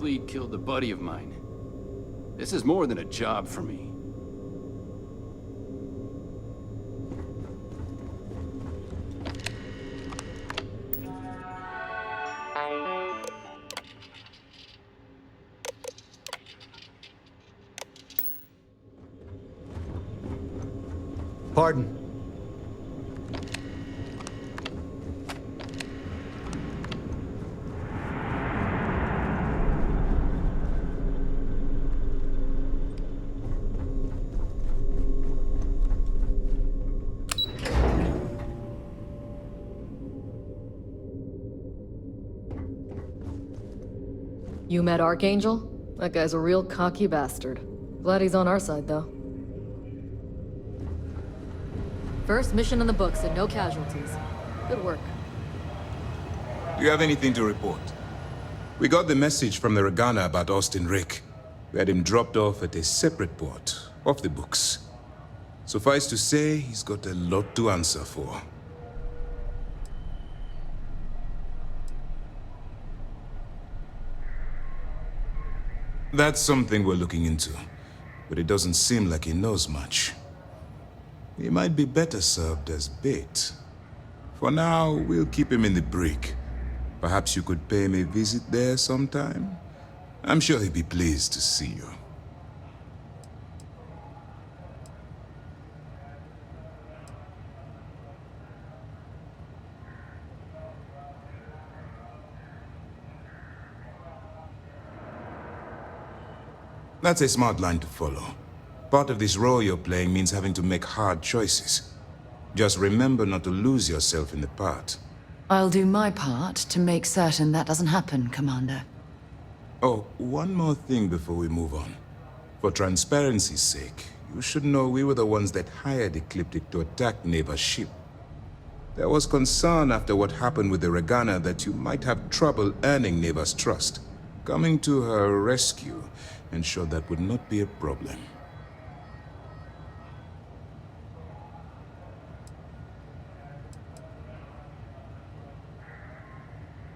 fleet killed a buddy of mine. This is more than a job for me. Pardon. You met Archangel? That guy's a real cocky bastard. Glad he's on our side, though. First mission in the books and no casualties. Good work. Do you have anything to report? We got the message from the Regana about Austin Rick. We had him dropped off at a separate port, off the books. Suffice to say, he's got a lot to answer for. That's something we're looking into, but it doesn't seem like he knows much. He might be better served as bait. For now, we'll keep him in the brig. Perhaps you could pay him a visit there sometime? I'm sure he'd be pleased to see you. That's a smart line to follow. Part of this role you're playing means having to make hard choices. Just remember not to lose yourself in the part. I'll do my part to make certain that doesn't happen, Commander. Oh, one more thing before we move on. For transparency's sake, you should know we were the ones that hired Ecliptic to attack Neva's ship. There was concern after what happened with the Regana that you might have trouble earning Neva's trust. Coming to her rescue ensured that would not be a problem.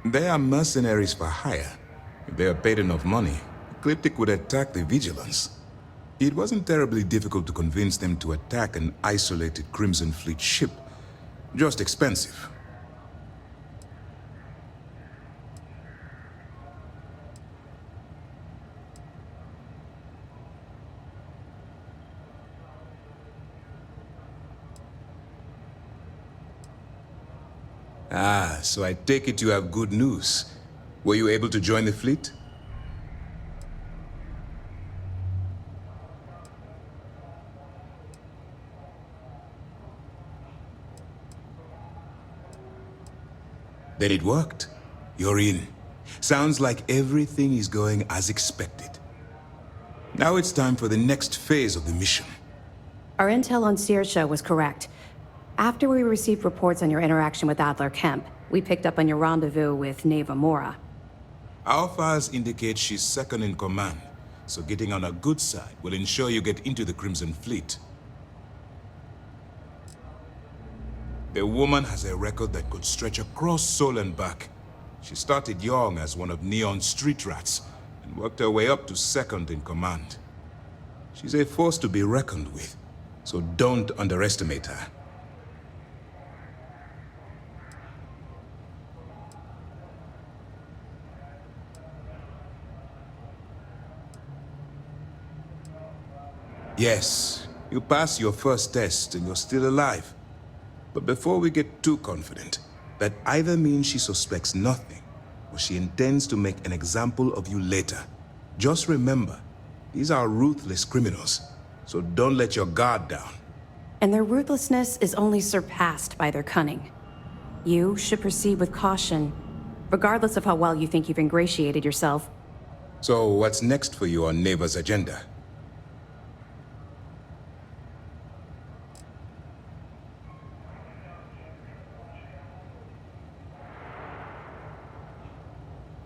They are mercenaries for hire. If they are paid enough money, Ecliptic would attack the Vigilance. It wasn't terribly difficult to convince them to attack an isolated Crimson Fleet ship. Just expensive. Ah, so I take it you have good news. Were you able to join the fleet? Then it worked. You're in. Sounds like everything is going as expected. Now it's time for the next phase of the mission. Our intel on Saoirse was correct. After we received reports on your interaction with Adler Kemp, we picked up on your rendezvous with Neva Mora. Our files indicate she's second in command, so getting on her good side will ensure you get into the Crimson Fleet. The woman has a record that could stretch across Sol and back. She started young as one of Neon's street rats, and worked her way up to second in command. She's a force to be reckoned with, so don't underestimate her. Yes, you passed your first test and you're still alive. But before we get too confident, that either means she suspects nothing, or she intends to make an example of you later. Just remember, these are ruthless criminals, so don't let your guard down. And their ruthlessness is only surpassed by their cunning. You should proceed with caution, regardless of how well you think you've ingratiated yourself. So what's next for you on Neva's agenda?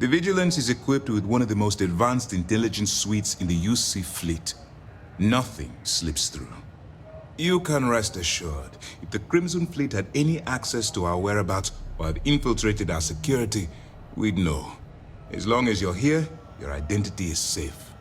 The Vigilance is equipped with one of the most advanced intelligence suites in the UC fleet. Nothing slips through. You can rest assured, if the Crimson Fleet had any access to our whereabouts or had infiltrated our security, we'd know. As long as you're here, Your identity is safe.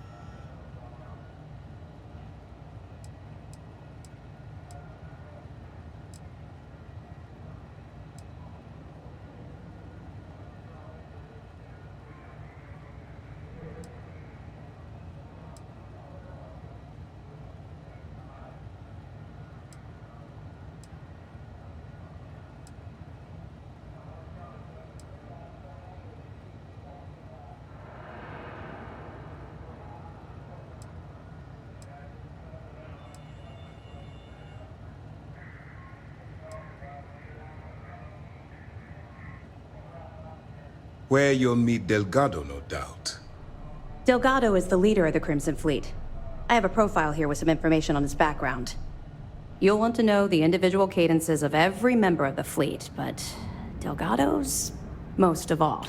Where you'll meet Delgado, no doubt. Delgado is the leader of the Crimson Fleet. I have a profile here with some information on his background. You'll want to know the individual cadences of every member of the fleet, but Delgado's most of all.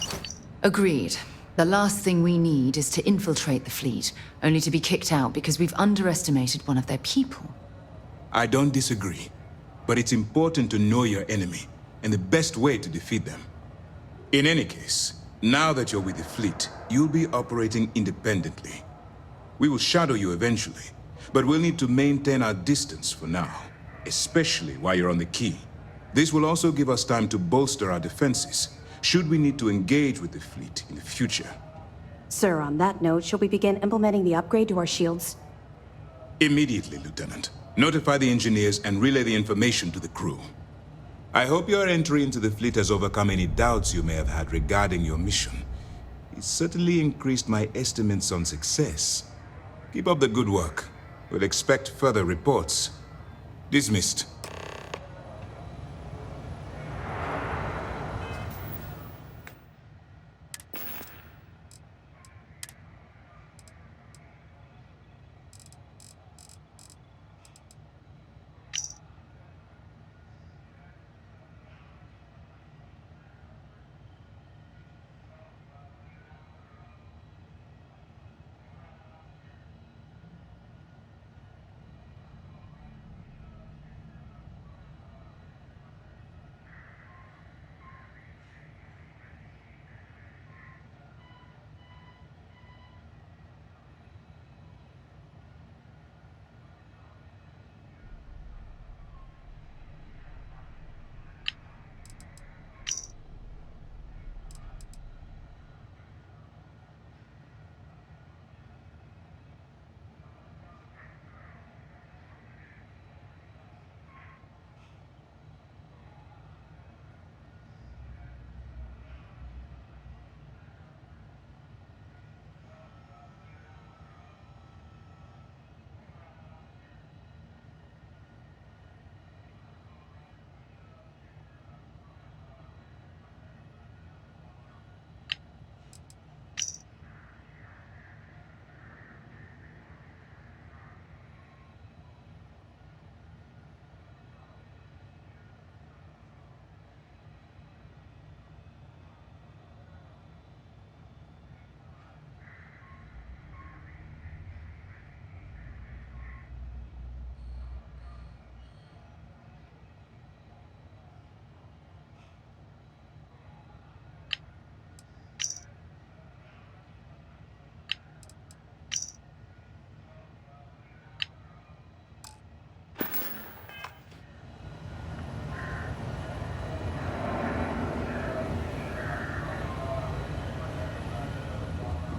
Agreed. The last thing we need is to infiltrate the fleet, only to be kicked out because we've underestimated one of their people. I don't disagree, but it's important to know your enemy and the best way to defeat them. In any case, now that you're with the fleet, you'll be operating independently. We will shadow you eventually, but we'll need to maintain our distance for now, especially while you're on the key. This will also give us time to bolster our defenses, should we need to engage with the fleet in the future. Sir, on that note, shall we begin implementing the upgrade to our shields? Immediately, Lieutenant. Notify the engineers and relay the information to the crew. I hope your entry into the fleet has overcome any doubts you may have had regarding your mission. It's certainly increased my estimates on success. Keep up the good work. We'll expect further reports. Dismissed.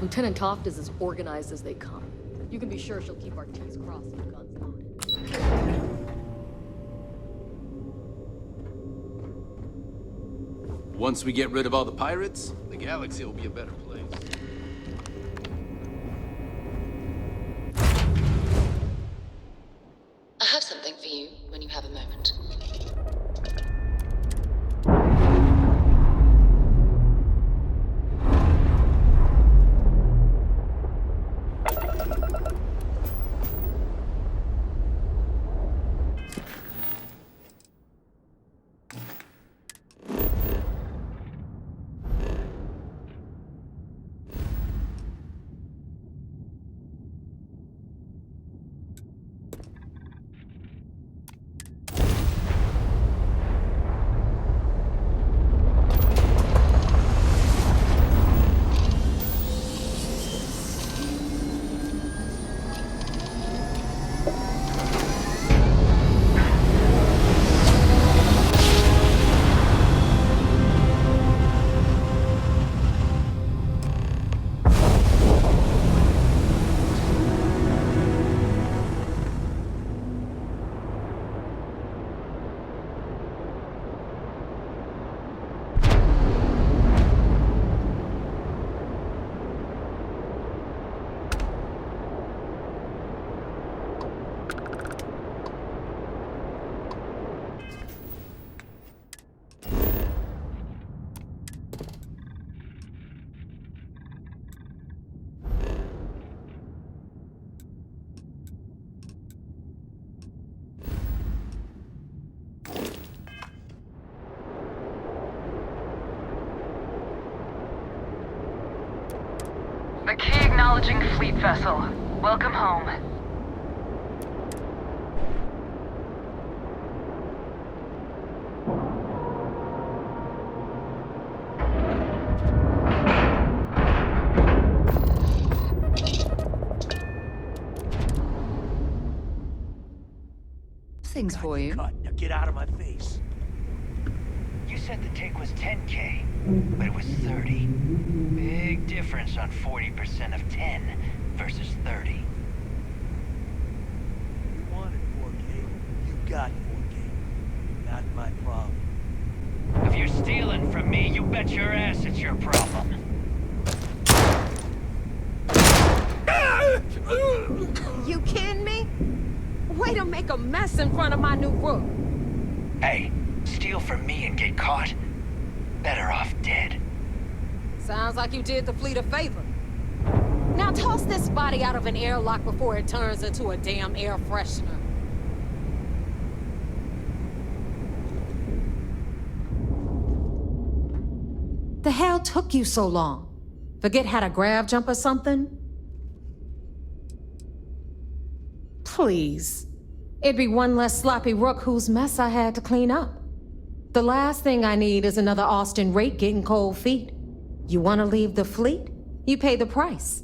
Lieutenant Toft is as organized as they come. You can be sure she'll keep our T's crossed and guns loaded. Once we get rid of all the pirates, the galaxy will be a better place. I have something for you when you have a moment. Acknowledging fleet vessel. Welcome home. Things for you. Cut. Now get out of my face. You said the take was 10K, but it was 30. Big difference on 40% of 10 versus 30. You wanted 4K, you got 4K. Not my problem. If you're stealing from me, you bet your ass it's your problem. You kidding me? Way to make a mess in front of my new rook. Hey, steal from me and get caught? Better off dead. Sounds like you did the fleet a favor. Now toss this body out of an airlock before it turns into a damn air freshener. The hell took you so long? Forget how to grav jump or something? Please. It'd be one less sloppy rook whose mess I had to clean up. The last thing I need is another Austin rake getting cold feet. You want to leave the fleet? You pay the price.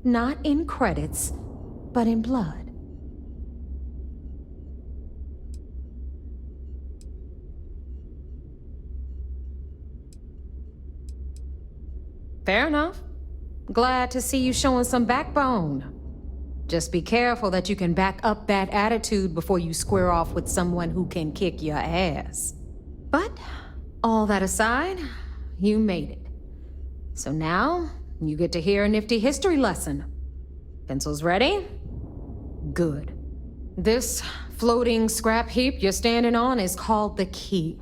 Not in credits, but in blood. Fair enough. Glad to see you showing some backbone. Just be careful that you can back up that attitude before you square off with someone who can kick your ass. But, all that aside, you made it. So now, you get to hear a nifty history lesson. Pencils ready? Good. This floating scrap heap you're standing on is called the Key.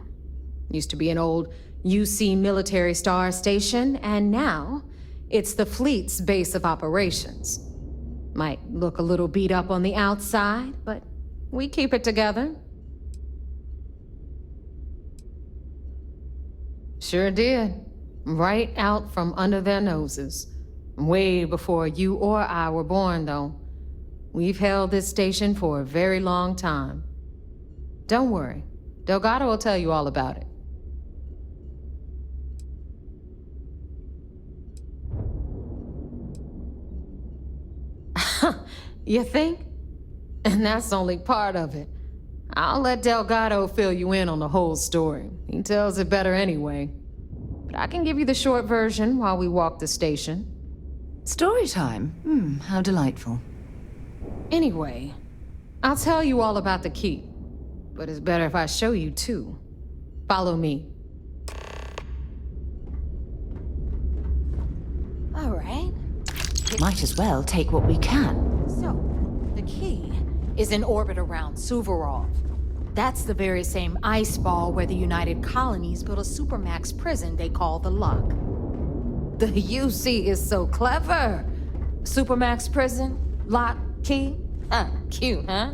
Used to be an old UC military star station, and now it's the fleet's base of operations. Might look a little beat up on the outside, but we keep it together. Sure did. Right out from under their noses. Way before you or I were born, though. We've held this station for a very long time. Don't worry. Delgado will tell you all about it. You think? And that's only part of it. I'll let Delgado fill you in on the whole story. He tells it better anyway. But I can give you the short version while we walk the station. Story time? How delightful. Anyway, I'll tell you all about the Key. But it's better if I show you too. Follow me. All right. Might as well take what we can. So, the Key is in orbit around Suvorov. That's the very same ice ball where the United Colonies built a supermax prison they call the Lock. The UC is so clever. Supermax prison, Lock, Key. Cute, huh?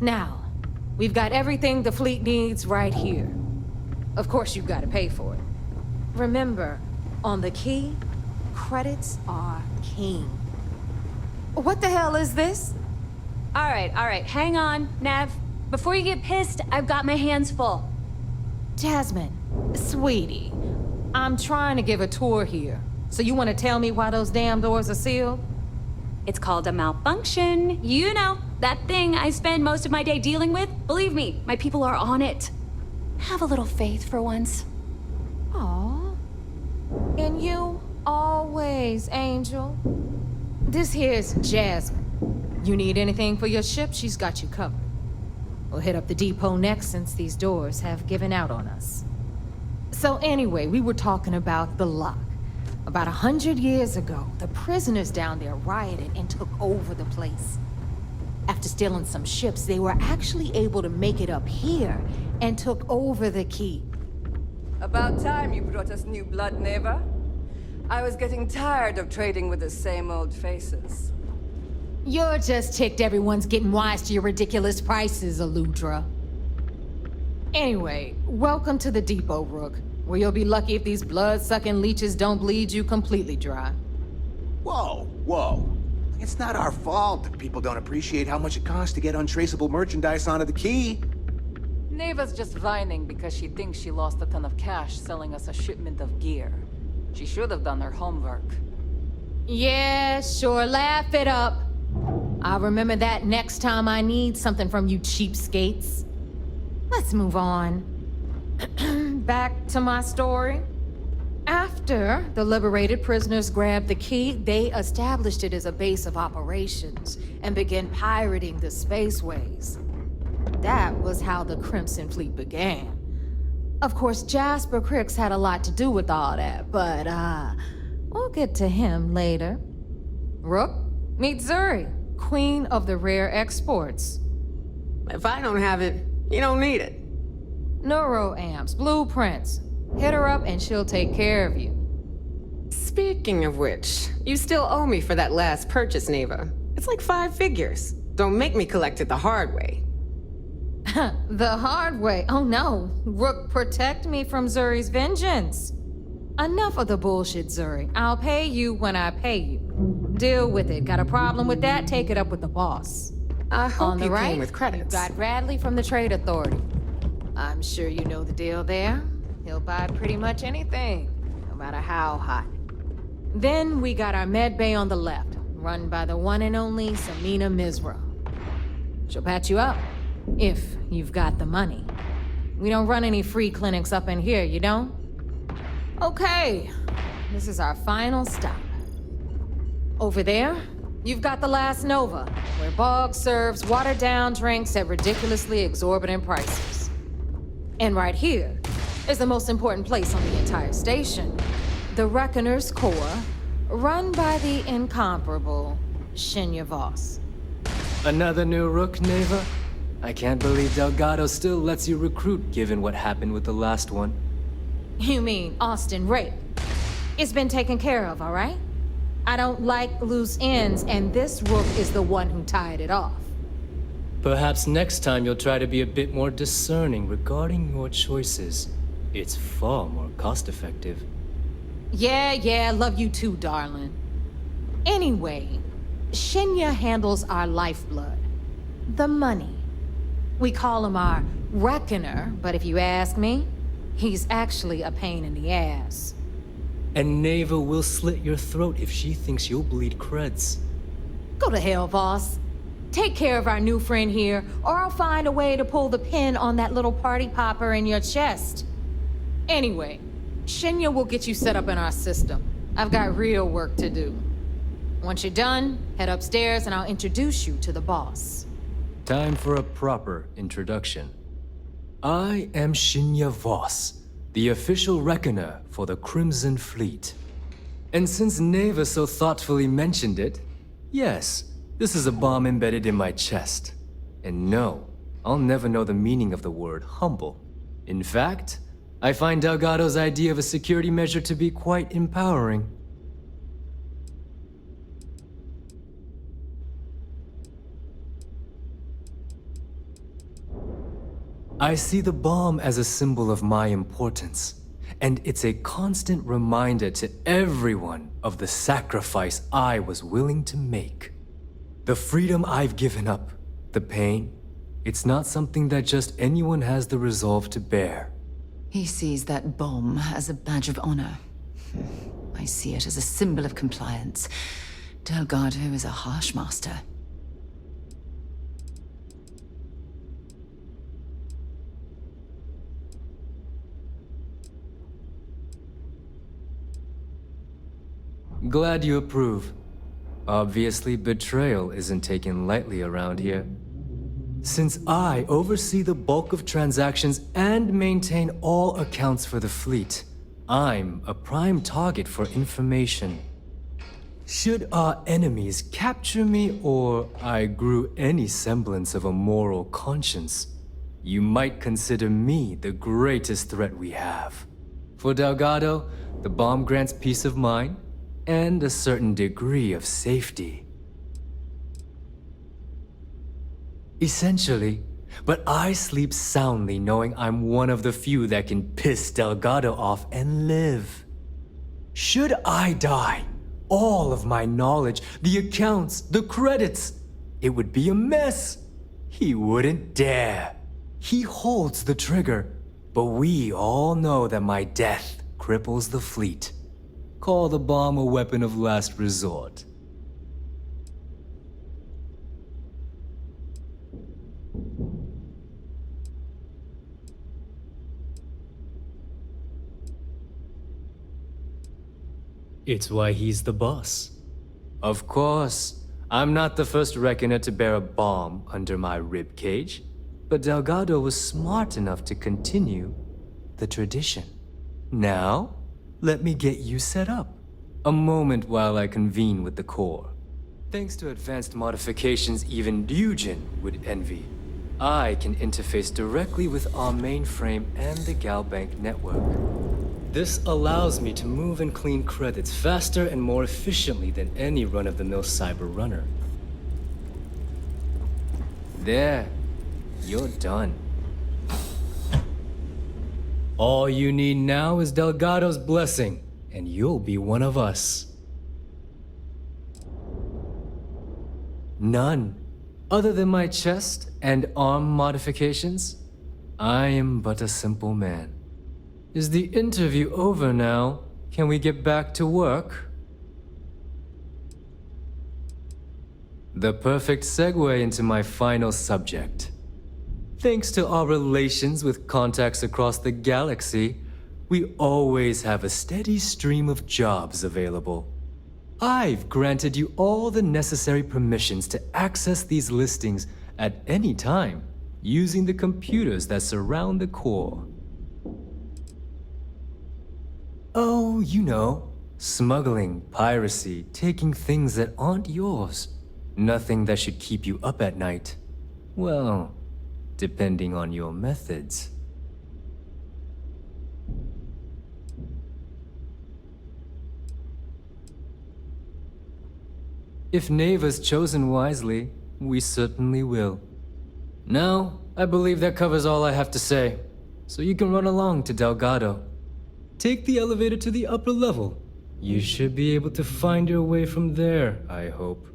Now, we've got everything the fleet needs right here. Of course, you've got to pay for it. Remember, on the Key, credits are king. What the hell is this? All right, hang on, Nav. Before you get pissed, I've got my hands full. Jasmine, sweetie, I'm trying to give a tour here. So you want to tell me why those damn doors are sealed? It's called a malfunction. You know, that thing I spend most of my day dealing with. Believe me, my people are on it. Have a little faith for once. Aw. And you always, Angel. This here's Jasmine. You need anything for your ship, she's got you covered. We'll hit up the depot next since these doors have given out on us. So anyway, we were talking about the Lock. About 100 years ago, the prisoners down there rioted and took over the place. After stealing some ships, they were actually able to make it up here and took over the Key. About time you brought us new blood, Neva. I was getting tired of trading with the same old faces. You're just ticked everyone's getting wise to your ridiculous prices, Aludra. Anyway, welcome to the depot, Rook, where you'll be lucky if these blood-sucking leeches don't bleed you completely dry. Whoa, whoa. It's not our fault that people don't appreciate how much it costs to get untraceable merchandise onto the key. Neva's just whining because she thinks she lost a ton of cash selling us a shipment of gear. She should have done her homework. Yeah, sure, laugh it up. I'll remember that next time I need something from you cheapskates. Let's move on. Back to my story. After the liberated prisoners grabbed the key, they established it as a base of operations and began pirating the spaceways. That was how the Crimson Fleet began. Of course, Jasper Cricks had a lot to do with all that, but, we'll get to him later. Rook, meet Zuri, queen of the rare exports. If I don't have it, you don't need it. Neuroamps, blueprints. Hit her up and she'll take care of you. Speaking of which, you still owe me for that last purchase, Neva. It's like 5 figures. Don't make me collect it the hard way. The hard way? Oh no. Rook, protect me from Zuri's vengeance. Enough of the bullshit, Zuri. I'll pay you when I pay you. Deal with it. Got a problem with that? Take it up with the boss. I hope On the you right, came with credits. you've got Radley from the Trade Authority. I'm sure you know the deal there. He'll buy pretty much anything, no matter how hot. Then we got our med bay on the left, run by the one and only Samina Mizra. She'll patch you up, if you've got the money. We don't run any free clinics up in here, you don't? Okay, this is our final stop. Over there, you've got the Last Nova, where Bog serves watered-down drinks at ridiculously exorbitant prices. And right here is the most important place on the entire station, the Reckoner's Core, run by the incomparable Shinya Voss. Another new Rook, Neva? I can't believe Delgado still lets you recruit, given what happened with the last one. You mean Austin Rape? It's been taken care of, all right? I don't like loose ends, and this Rook is the one who tied it off. Perhaps next time you'll try to be a bit more discerning regarding your choices. It's far more cost-effective. Yeah, love you too, darling. Anyway, Shinya handles our lifeblood. The money. We call him our Reckoner, but if you ask me, he's actually a pain in the ass. And Neva will slit your throat if she thinks you'll bleed creds. Go to hell, boss. Take care of our new friend here, or I'll find a way to pull the pin on that little party popper in your chest. Anyway, Shinya will get you set up in our system. I've got real work to do. Once you're done, head upstairs and I'll introduce you to the boss. Time for a proper introduction. I am Shinya Voss, the official reckoner for the Crimson Fleet. And since Neva so thoughtfully mentioned it, yes, this is a bomb embedded in my chest. And no, I'll never know the meaning of the word humble. In fact, I find Delgado's idea of a security measure to be quite empowering. I see the bomb as a symbol of my importance, and it's a constant reminder to everyone of the sacrifice I was willing to make. The freedom I've given up, the pain, it's not something that just anyone has the resolve to bear. He sees that bomb as a badge of honor. I see it as a symbol of compliance. Delgado is a harsh master. Glad you approve. Obviously, betrayal isn't taken lightly around here. Since I oversee the bulk of transactions and maintain all accounts for the fleet, I'm a prime target for information. Should our enemies capture me or I grew any semblance of a moral conscience, you might consider me the greatest threat we have. For Delgado, the bomb grants peace of mind, and a certain degree of safety. Essentially, but I sleep soundly knowing I'm one of the few that can piss Delgado off and live. Should I die, all of my knowledge, the accounts, the credits, it would be a mess. He wouldn't dare. He holds the trigger, but we all know that my death cripples the fleet. Call the bomb a weapon of last resort. It's why he's the boss. Of course, I'm not the first reckoner to bear a bomb under my ribcage, but Delgado was smart enough to continue the tradition. Now, let me get you set up. A moment while I convene with the core. Thanks to advanced modifications even Eugen would envy, I can interface directly with our mainframe and the Galbank network. This allows me to move and clean credits faster and more efficiently than any run-of-the-mill cyber runner. There, you're done. All you need now is Delgado's blessing, and you'll be one of us. None. Other than my chest and arm modifications, I am but a simple man. Is the interview over now? Can we get back to work? The perfect segue into my final subject. Thanks to our relations with contacts across the galaxy, we always have a steady stream of jobs available. I've granted you all the necessary permissions to access these listings at any time, using the computers that surround the core. Oh, you know, smuggling, piracy, taking things that aren't yours. Nothing that should keep you up at night. Well, depending on your methods. If Neva's chosen wisely, we certainly will. Now, I believe that covers all I have to say, so you can run along to Delgado. Take the elevator to the upper level. You should be able to find your way from there, I hope.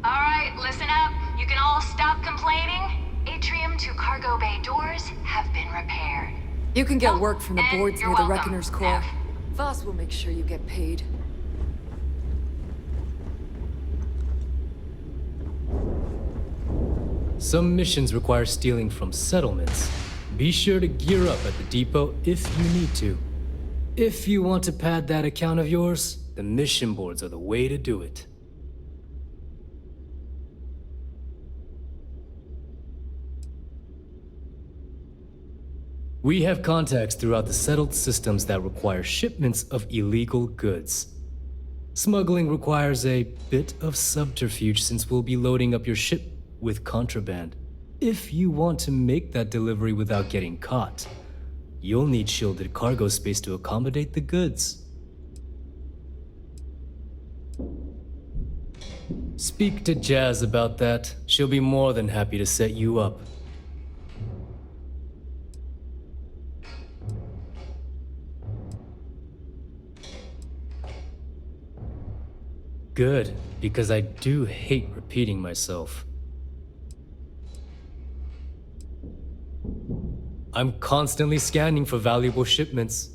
Alright, listen up. You can all stop complaining. Atrium to cargo bay doors have been repaired. You can get work from the and boards you're near the welcome, Reckoner's core. Nev. Voss will make sure you get paid. Some missions require stealing from settlements. Be sure to gear up at the depot if you need to. If you want to pad that account of yours, the mission boards are the way to do it. We have contacts throughout the settled systems that require shipments of illegal goods. Smuggling requires a bit of subterfuge since we'll be loading up your ship with contraband. If you want to make that delivery without getting caught, you'll need shielded cargo space to accommodate the goods. Speak to Jazz about that. She'll be more than happy to set you up. Good, because I do hate repeating myself. I'm constantly scanning for valuable shipments.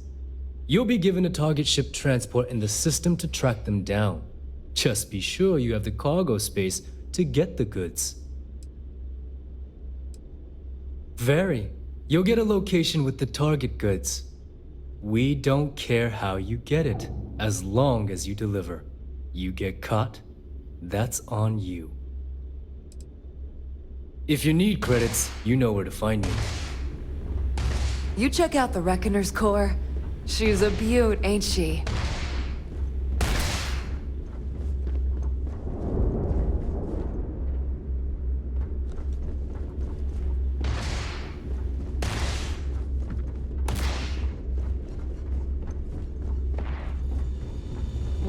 You'll be given a target ship transport in the system to track them down. Just be sure you have the cargo space to get the goods. Very. You'll get a location with the target goods. We don't care how you get it, as long as you deliver. You get caught, that's on you. If you need credits, you know where to find me. You check out the Reckoner's core. She's a beaut, ain't she?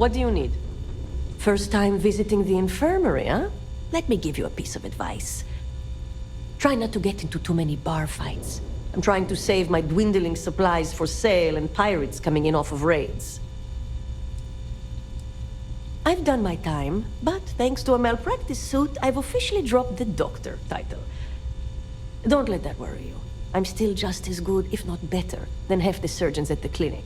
What do you need? First time visiting the infirmary, huh? Let me give you a piece of advice. Try not to get into too many bar fights. I'm trying to save my dwindling supplies for sale and pirates coming in off of raids. I've done my time, but thanks to a malpractice suit, I've officially dropped the doctor title. Don't let that worry you. I'm still just as good, if not better, than half the surgeons at the clinic.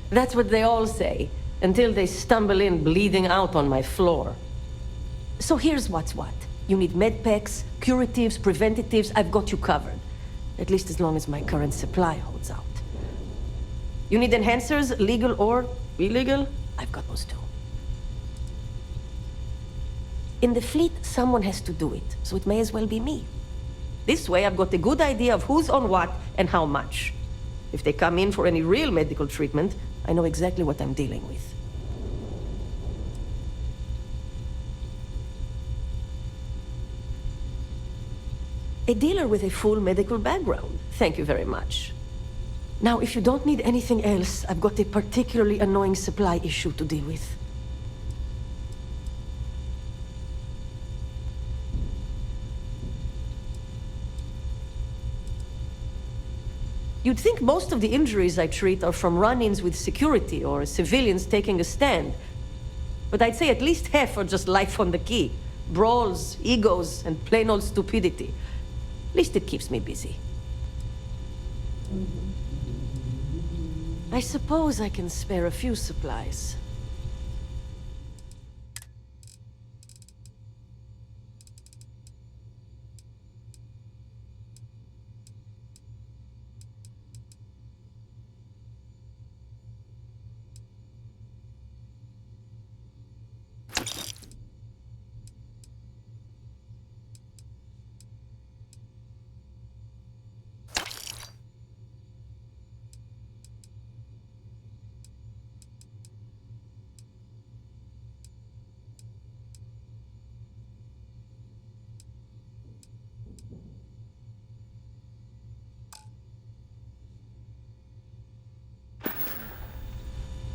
That's what they all say, until they stumble in bleeding out on my floor. So here's what's what. You need med packs, curatives, preventatives, I've got you covered. At least as long as my current supply holds out. You need enhancers, legal or illegal? I've got those too. In the fleet, someone has to do it, so it may as well be me. This way, I've got a good idea of who's on what and how much. If they come in for any real medical treatment, I know exactly what I'm dealing with. A dealer with a full medical background. Thank you very much. Now, if you don't need anything else, I've got a particularly annoying supply issue to deal with. You'd think most of the injuries I treat are from run-ins with security or civilians taking a stand. But I'd say at least half are just life on the key. Brawls, egos, and plain old stupidity. At least it keeps me busy. I suppose I can spare a few supplies.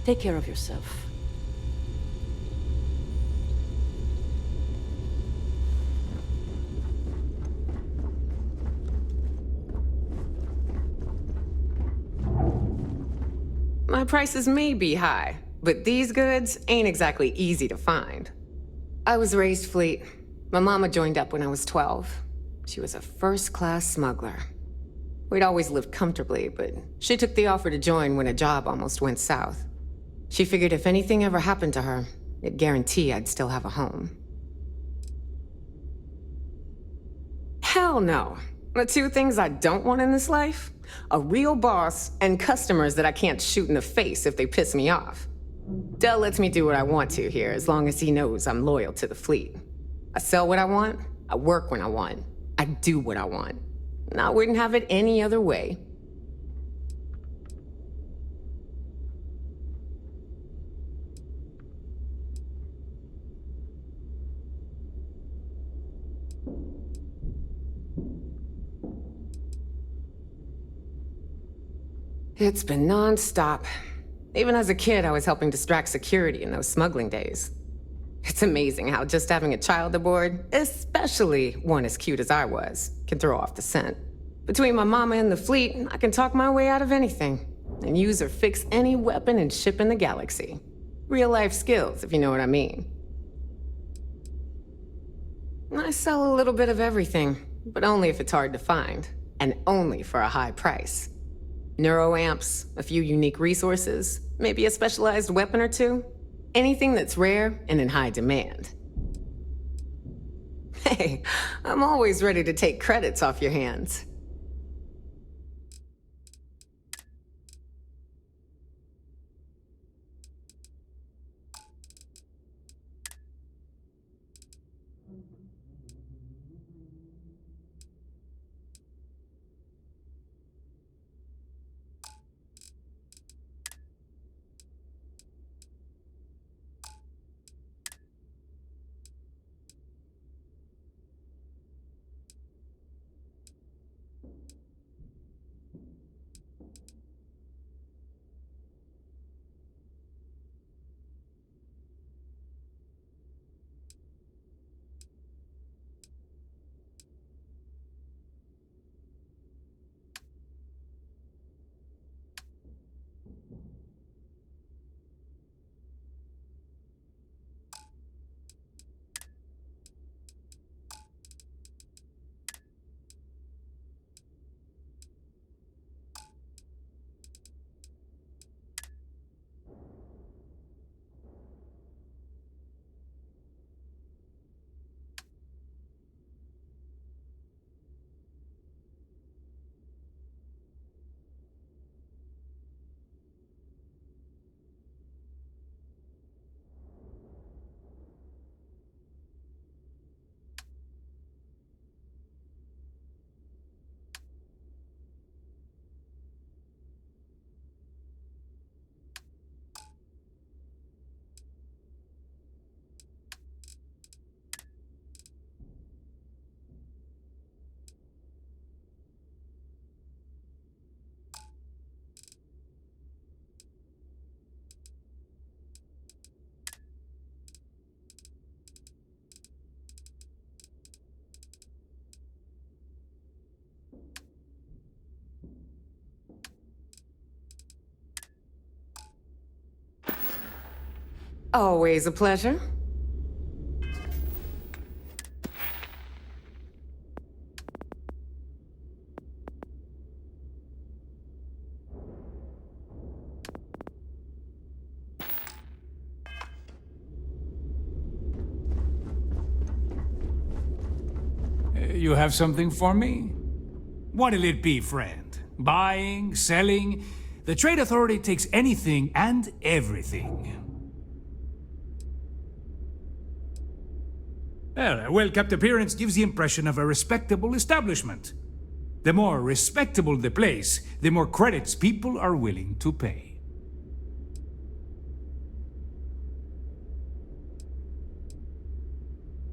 Take care of yourself. My prices may be high, but these goods ain't exactly easy to find. I was raised fleet. My mama joined up when I was 12. She was a first-class smuggler. We'd always lived comfortably, but she took the offer to join when a job almost went south. She figured if anything ever happened to her, it'd guarantee I'd still have a home. Hell no. The two things I don't want in this life? A real boss and customers that I can't shoot in the face if they piss me off. Del lets me do what I want to here, as long as he knows I'm loyal to the fleet. I sell what I want, I work when I want, I do what I want. And I wouldn't have it any other way. It's been non-stop. Even as a kid, I was helping distract security in those smuggling days. It's amazing how just having a child aboard, especially one as cute as I was, can throw off the scent. Between my mama and the fleet, I can talk my way out of anything, and use or fix any weapon and ship in the galaxy. Real-life skills, if you know what I mean. I sell a little bit of everything, but only if it's hard to find, and only for a high price. Neuroamps, a few unique resources, maybe a specialized weapon or two. Anything that's rare and in high demand. Hey, I'm always ready to take credits off your hands. Always a pleasure. You have something for me? What'll it be, friend? Buying? Selling? The Trade Authority takes anything and everything. Well, a well-kept appearance gives the impression of a respectable establishment. The more respectable the place, the more credits people are willing to pay.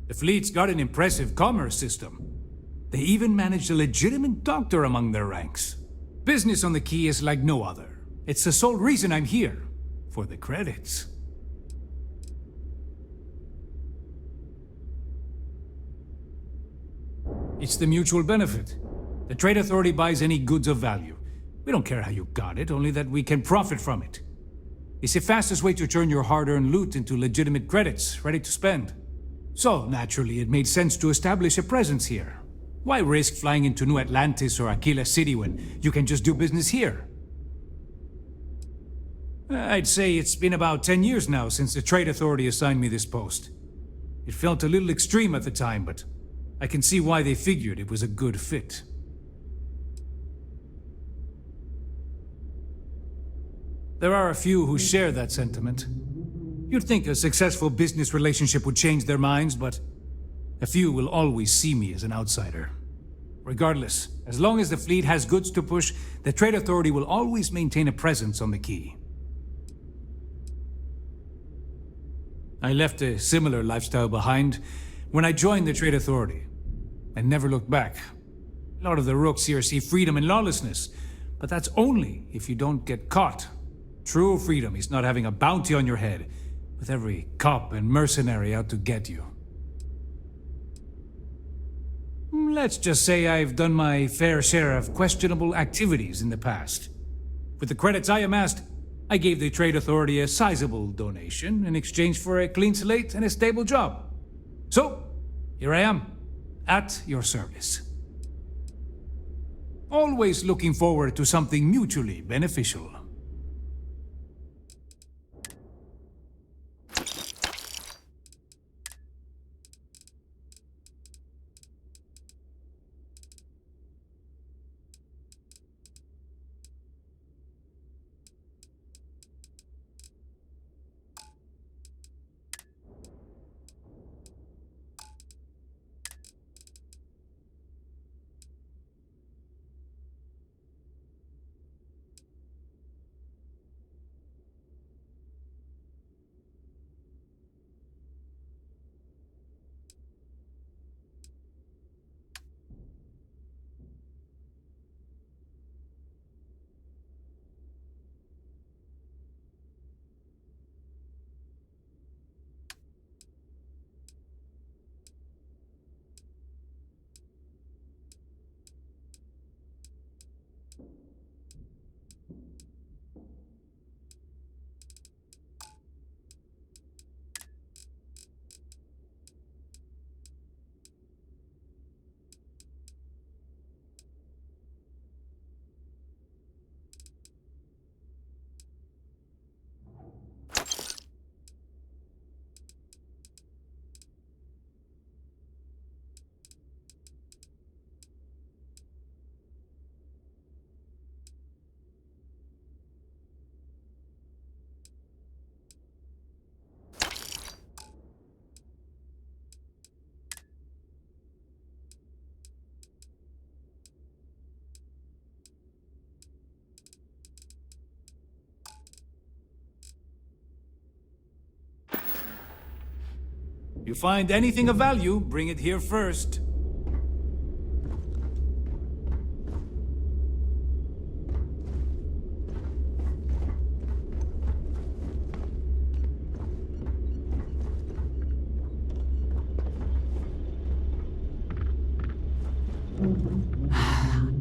The fleet's got an impressive commerce system. They even managed a legitimate doctor among their ranks. Business on the Key is like no other. It's the sole reason I'm here, for the credits. It's the mutual benefit. The Trade Authority buys any goods of value. We don't care how you got it, only that we can profit from it. It's the fastest way to turn your hard-earned loot into legitimate credits, ready to spend. So, naturally, it made sense to establish a presence here. Why risk flying into New Atlantis or Aquila City when you can just do business here? I'd say it's been about 10 years now since the Trade Authority assigned me this post. It felt a little extreme at the time, but I can see why they figured it was a good fit. There are a few who share that sentiment. You'd think a successful business relationship would change their minds, but a few will always see me as an outsider. Regardless, as long as the fleet has goods to push, the Trade Authority will always maintain a presence on the Key. I left a similar lifestyle behind when I joined the Trade Authority, and never looked back. A lot of the rooks here see freedom and lawlessness, but that's only if you don't get caught. True freedom is not having a bounty on your head, with every cop and mercenary out to get you. Let's just say I've done my fair share of questionable activities in the past. With the credits I amassed, I gave the Trade Authority a sizable donation in exchange for a clean slate and a stable job. So, here I am, at your service. Always looking forward to something mutually beneficial. You find anything of value, bring it here first.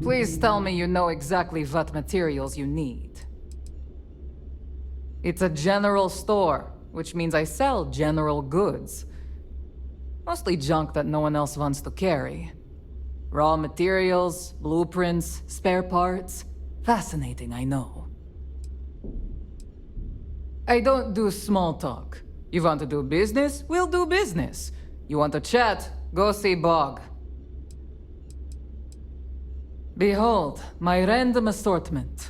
Please tell me you know exactly what materials you need. It's a general store. which means I sell general goods. Mostly junk that no one else wants to carry. Raw materials, blueprints, spare parts. Fascinating, I know. I don't do small talk. You want to do business? We'll do business. You want to chat? Go see Bog. Behold, my random assortment.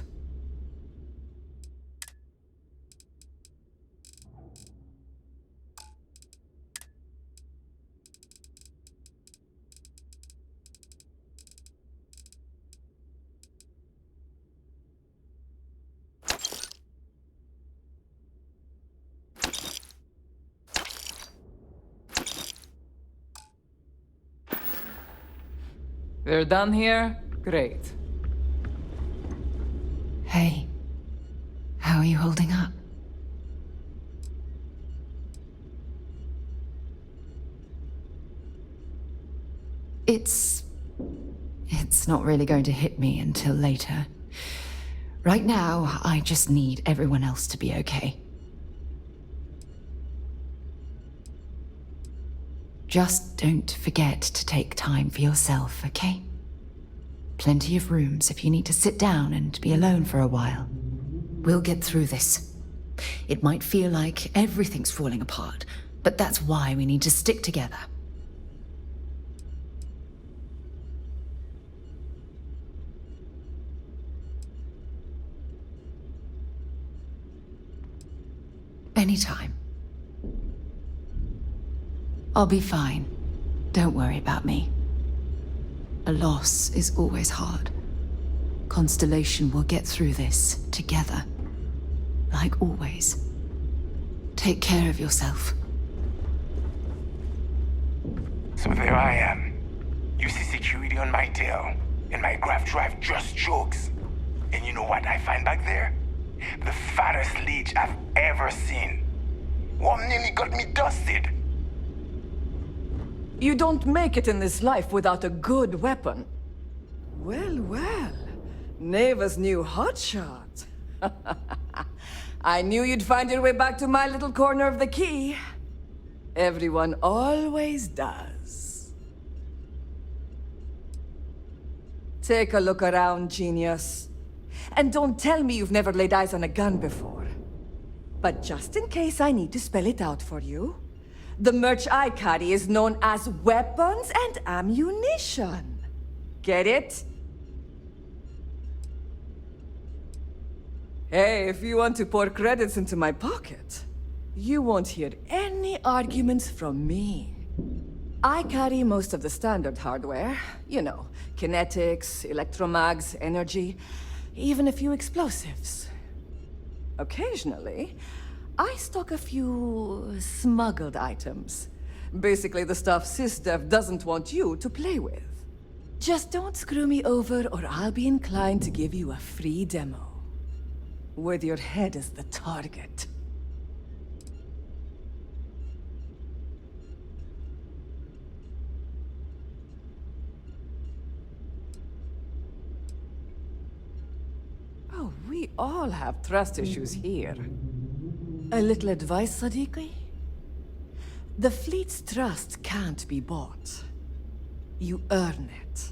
We're done here? Great. Hey, how are you holding up? It's not really going to hit me until later. Right now, I just need everyone else to be okay. Just don't forget to take time for yourself, okay? Plenty of rooms if you need to sit down and be alone for a while. We'll get through this. It might feel like everything's falling apart, but that's why we need to stick together. Anytime. I'll be fine. Don't worry about me. A loss is always hard. Constellation will get through this together. Like always. Take care of yourself. So there I am. You see security on my tail, and my graph drive just jokes. And you know what I find back there? The fattest leech I've ever seen. One nearly got me dusted. You don't make it in this life without a good weapon. Well, well. Neva's new hotshot. I knew you'd find your way back to my little corner of the key. Everyone always does. Take a look around, genius. And don't tell me you've never laid eyes on a gun before. But just in case I need to spell it out for you, the merch I carry is known as weapons and ammunition. Get it? Hey, if you want to pour credits into my pocket, you won't hear any arguments from me. I carry most of the standard hardware. You know, kinetics, electromags, energy, even a few explosives. Occasionally, I stock a few smuggled items. Basically the stuff SysDev doesn't want you to play with. Just don't screw me over or I'll be inclined to give you a free demo. With your head as the target. Oh, we all have trust issues here. A little advice, Sadiqi? The fleet's trust can't be bought. You earn it.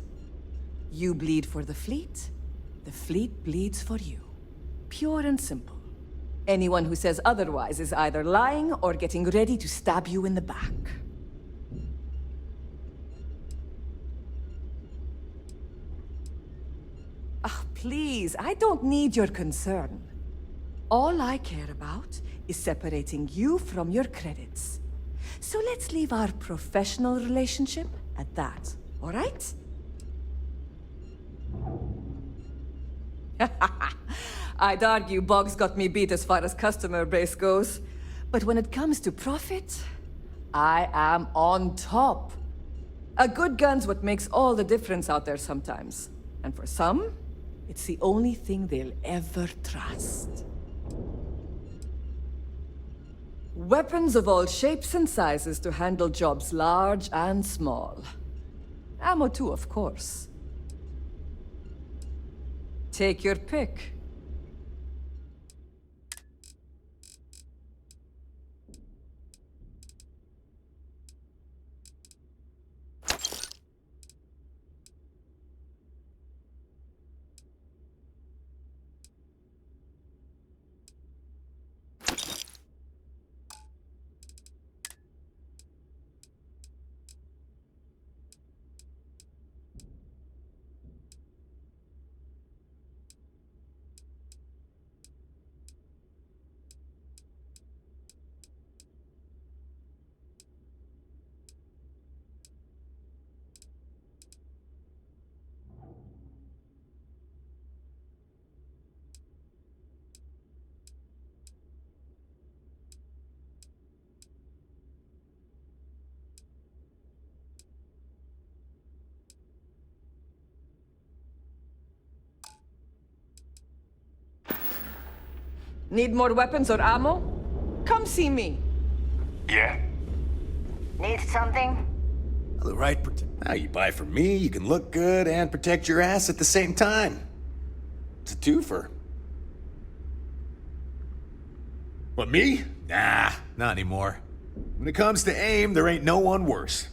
You bleed for the fleet bleeds for you. Pure and simple. Anyone who says otherwise is either lying or getting ready to stab you in the back. Ah, please, I don't need your concern. All I care about is separating you from your credits. So let's leave our professional relationship at that, all right? I'd argue Bog's got me beat as far as customer base goes. But when it comes to profit, I am on top. A good gun's what makes all the difference out there sometimes. And for some, it's the only thing they'll ever trust. Weapons of all shapes and sizes to handle jobs large and small. Ammo too, of course. Take your pick. Need more weapons or ammo? Come see me. Yeah? Need something? The right now you buy from me, you can look good and protect your ass at the same time. It's a twofer. What, me? Nah, not anymore. When it comes to aim, there ain't no one worse.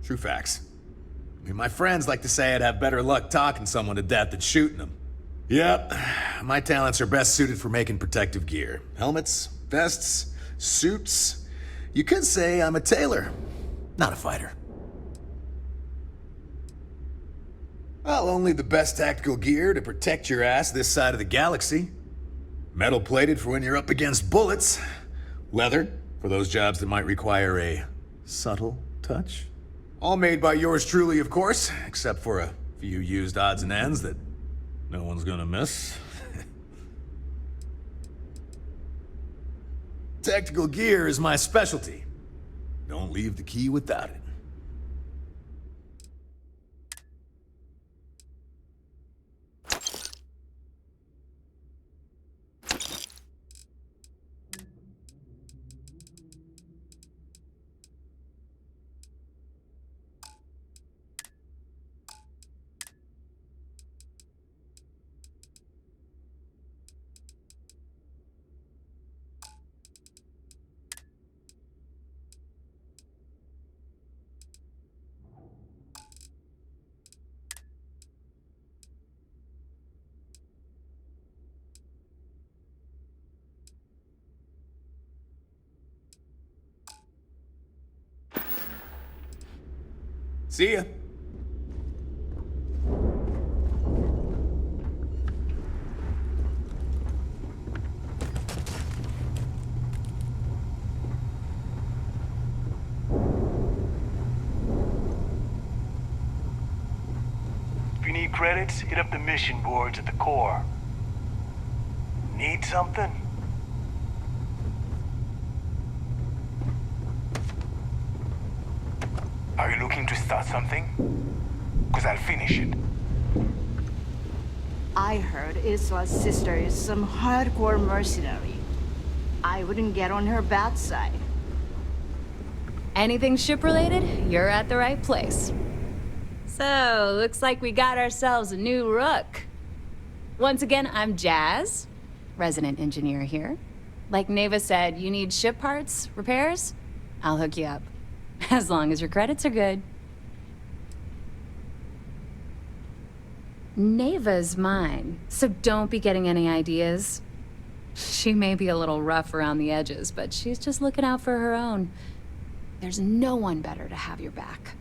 True facts. I mean, my friends like to say I'd have better luck talking someone to death than shooting them. Yep, my talents are best suited for making protective gear. Helmets, vests, suits. You could say I'm a tailor, not a fighter. Well, only the best tactical gear to protect your ass this side of the galaxy. Metal plated for when you're up against bullets. Leather for those jobs that might require a subtle touch. All made by yours truly, of course, except for a few used odds and ends that no one's gonna miss. Tactical gear is my specialty. Don't leave the key without it. See ya. If you need credits, hit up the mission boards at the core. Need something? Are you looking to start something? Because I'll finish it. I heard Isla's sister is some hardcore mercenary. I wouldn't get on her bad side. Anything ship-related, you're at the right place. So, looks like we got ourselves a new rook. Once again, I'm Jazz, resident engineer here. Like Neva said, you need ship parts, repairs? I'll hook you up. As long as your credits are good. Neva's mine, so don't be getting any ideas. She may be a little rough around the edges, but she's just looking out for her own. There's no one better to have your back.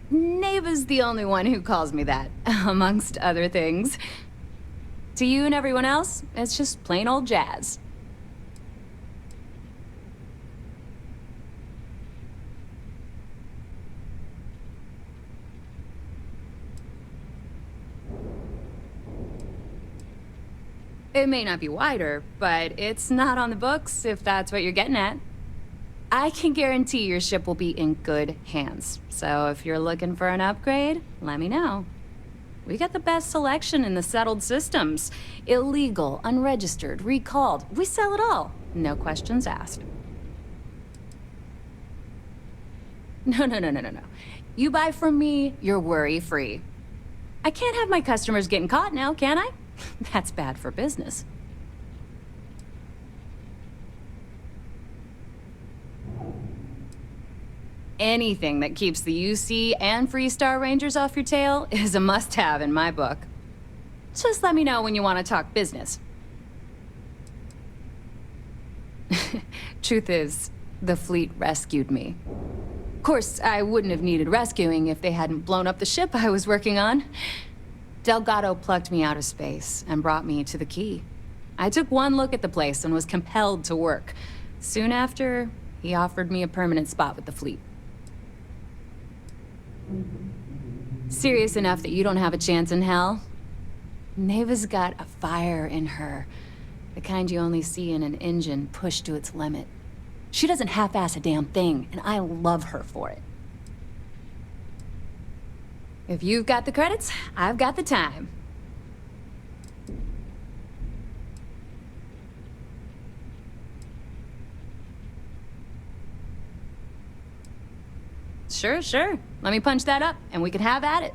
Neva's the only one who calls me that, amongst other things. To you and everyone else, it's just plain old Jazz. It may not be wider, but it's not on the books, if that's what you're getting at. I can guarantee your ship will be in good hands. So if you're looking for an upgrade, let me know. We got the best selection in the settled systems. Illegal, unregistered, recalled. We sell it all. No questions asked. No. You buy from me, you're worry-free. I can't have my customers getting caught now, can I? That's bad for business. Anything that keeps the UC and Freestar Rangers off your tail is a must-have in my book. Just let me know when you want to talk business. Truth is, the fleet rescued me. Of course, I wouldn't have needed rescuing if they hadn't blown up the ship I was working on. Delgado plucked me out of space and brought me to the Key. I took one look at the place and was compelled to work. Soon after, he offered me a permanent spot with the fleet. Serious enough that you don't have a chance in hell? Neva's got a fire in her. The kind you only see in an engine pushed to its limit. She doesn't half-ass a damn thing, and I love her for it. If you've got the credits, I've got the time. Sure. Let me punch that up, and we can have at it.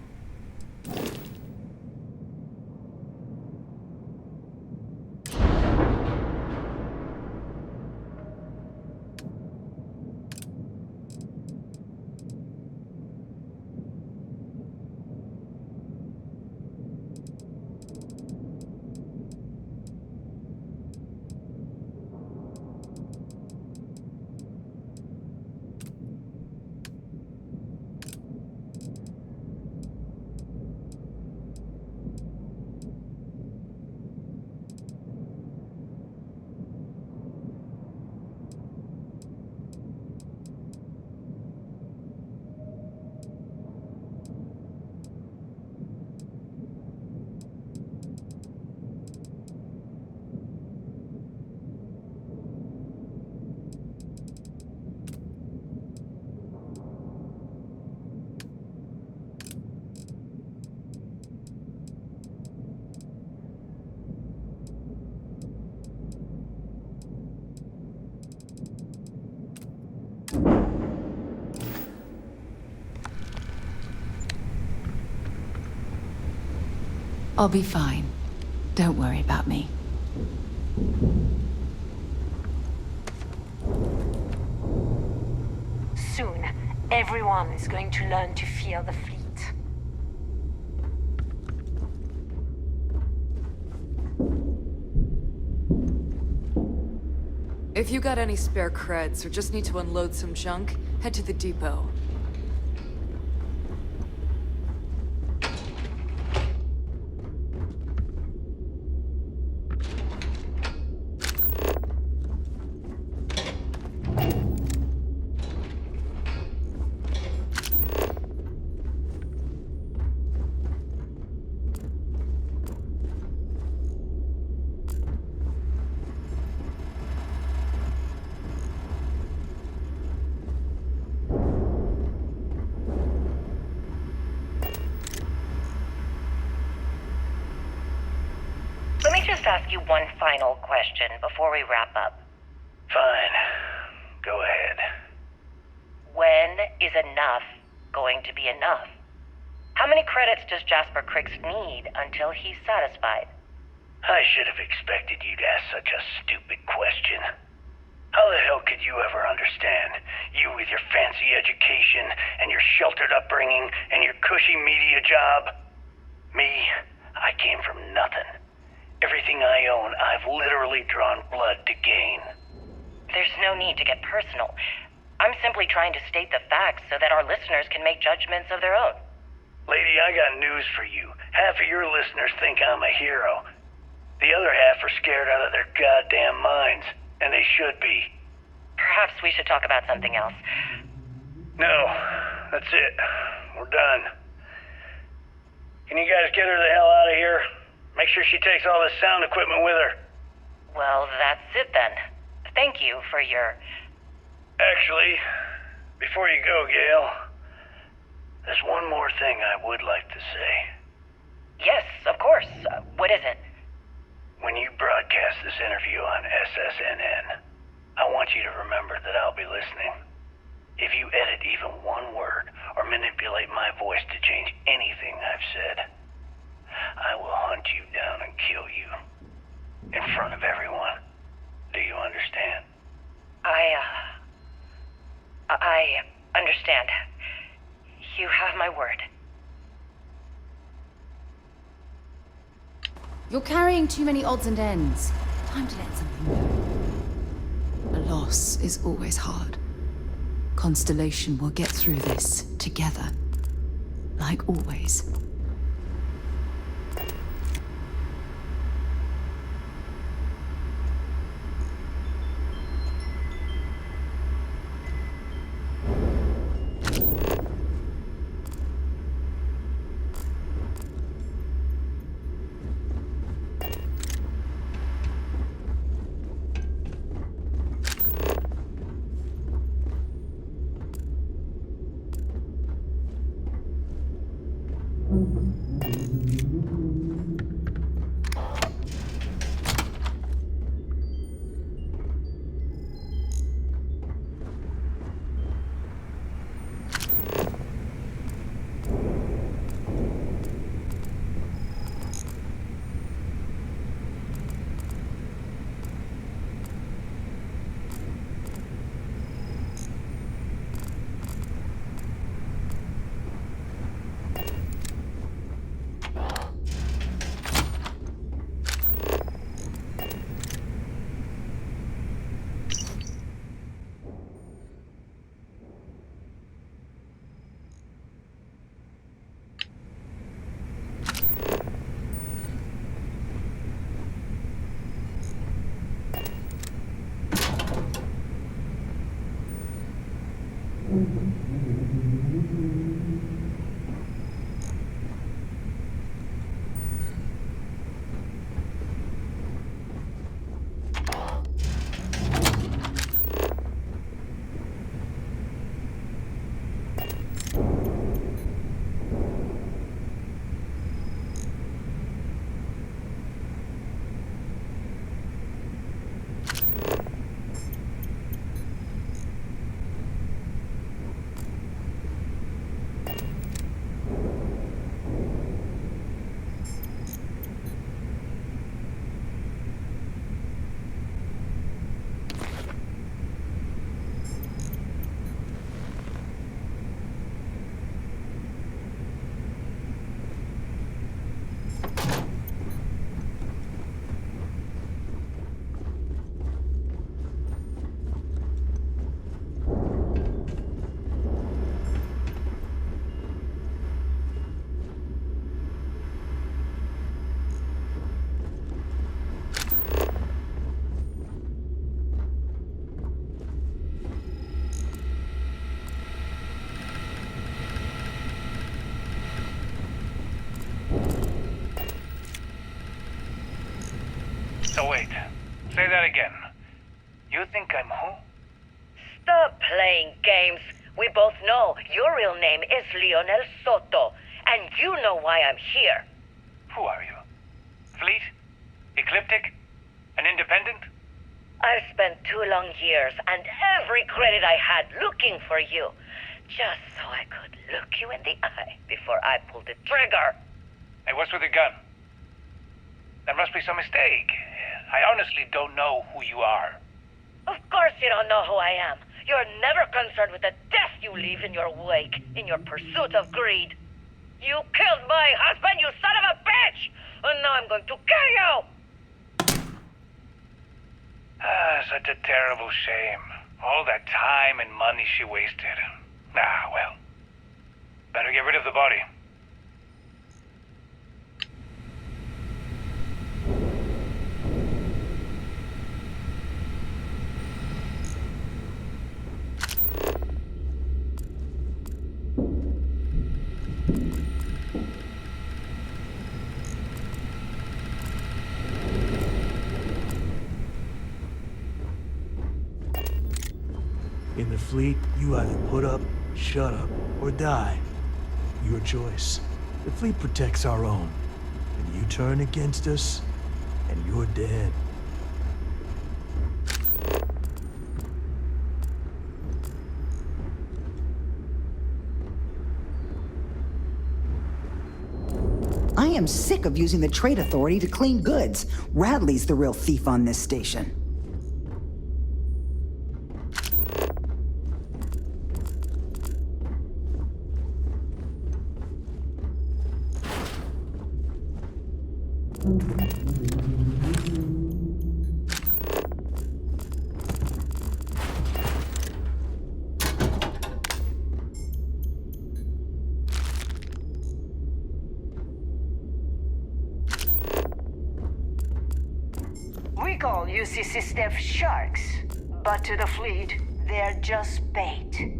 I'll be fine. Don't worry about me. Soon, everyone is going to learn to fear the fleet. If you got any spare creds or just need to unload some junk, head to the depot. Let me just ask you one final question before we wrap up. Fine. Go ahead. When is enough going to be enough? How many credits does Jasper Criggs need until he's satisfied? I should have expected you to ask such a stupid question. How the hell could you ever understand? You with your fancy education and your sheltered upbringing and your cushy media job. Me, I came from nothing. Everything I own, I've literally drawn blood to gain. There's no need to get personal. I'm simply trying to state the facts so that our listeners can make judgments of their own. Lady, I got news for you. Half of your listeners think I'm a hero. The other half are scared out of their goddamn minds, and they should be. Perhaps we should talk about something else. No, that's it. We're done. Can you guys get her the hell out of here? Make sure she takes all this sound equipment with her. Well, that's it then. Thank you for your... Actually, before you go, Gail, there's one more thing I would like to say. Yes, of course. What is it? When you broadcast this interview on SSNN, I want you to remember that I'll be listening. If you edit even one word or manipulate my voice to change anything I've said, I will hunt you down and kill you. In front of everyone. Do you understand? I understand. You have my word. You're carrying too many odds and ends. Time to let something go. A loss is always hard. Constellation will get through this together. Like always. wait. Say that again. You think I'm who? Stop playing games. We both know your real name is Lionel Soto, and you know why I'm here. Who are you? Fleet? Ecliptic? An independent? I've spent 2 long years and every credit I had looking for you, just so I could look you in the eye before I pulled the trigger. Hey, what's with the gun? There must be some mistake. I honestly don't know who you are. Of course you don't know who I am. You're never concerned with the death you leave in your wake, in your pursuit of greed. You killed my husband, you son of a bitch! And now I'm going to kill you! Such a terrible shame. All that time and money she wasted. Ah, well. Better get rid of the body. In the fleet, you either put up, shut up, or die. Your choice. The fleet protects our own. And you turn against us, and you're dead. I am sick of using the trade authority to clean goods. Radley's the real thief on this station. We call UCC staff sharks, but to the fleet, they're just bait.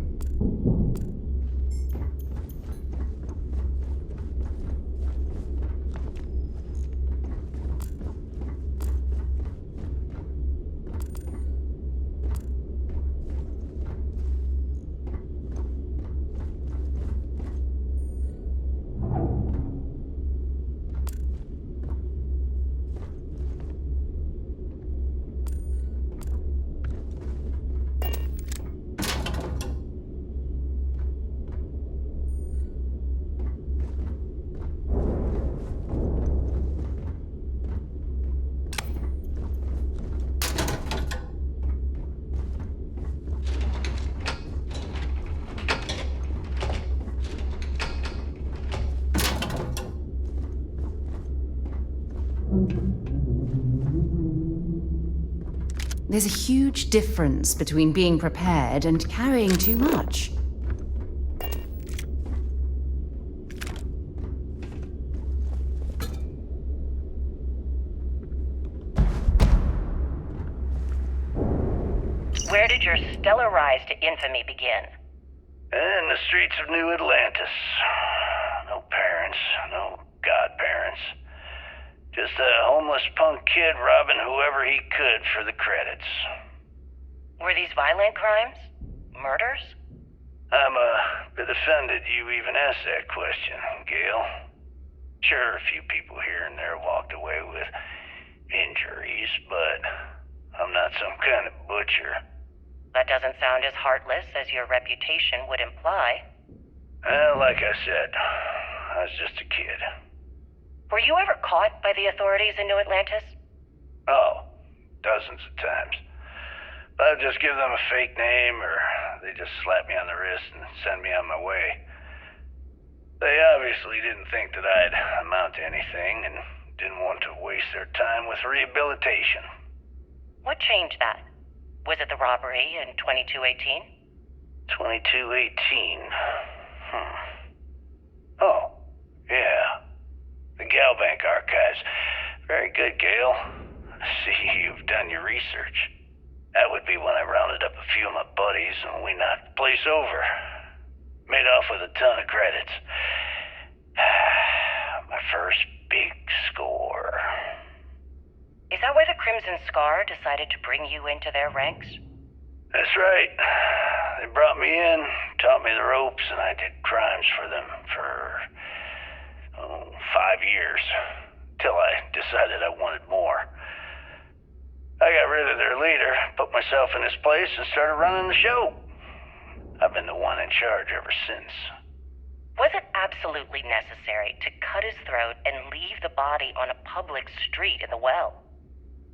There's a huge difference between being prepared and carrying too much. Where did your stellar rise to infamy begin? In the streets of New Atlantis. No parents, no godparents. Just a homeless punk kid robbing whoever he could for the credits. Were these violent crimes? Murders? I'm a bit offended you even asked that question, Gail. Sure, a few people here and there walked away with injuries, but I'm not some kind of butcher. That doesn't sound as heartless as your reputation would imply. Well, like I said, I was just a kid. Were you ever caught by the authorities in New Atlantis? Oh, dozens of times. But I'd just give them a fake name, or they just slap me on the wrist and send me on my way. They obviously didn't think that I'd amount to anything, and didn't want to waste their time with rehabilitation. What changed that? Was it the robbery in 2218? 2218? Oh, yeah. The Galbank archives. Very good, Gail. I see you've done your research. That would be when I rounded up a few of my buddies and we knocked the place over. Made off with a ton of credits. My first big score. Is that why the Crimson Scar decided to bring you into their ranks? That's right. They brought me in, taught me the ropes, and I did crimes for them for 5 years. Till I decided I wanted more. I got rid of their leader, put myself in his place, and started running the show. I've been the one in charge ever since. Was it absolutely necessary to cut his throat and leave the body on a public street in the well?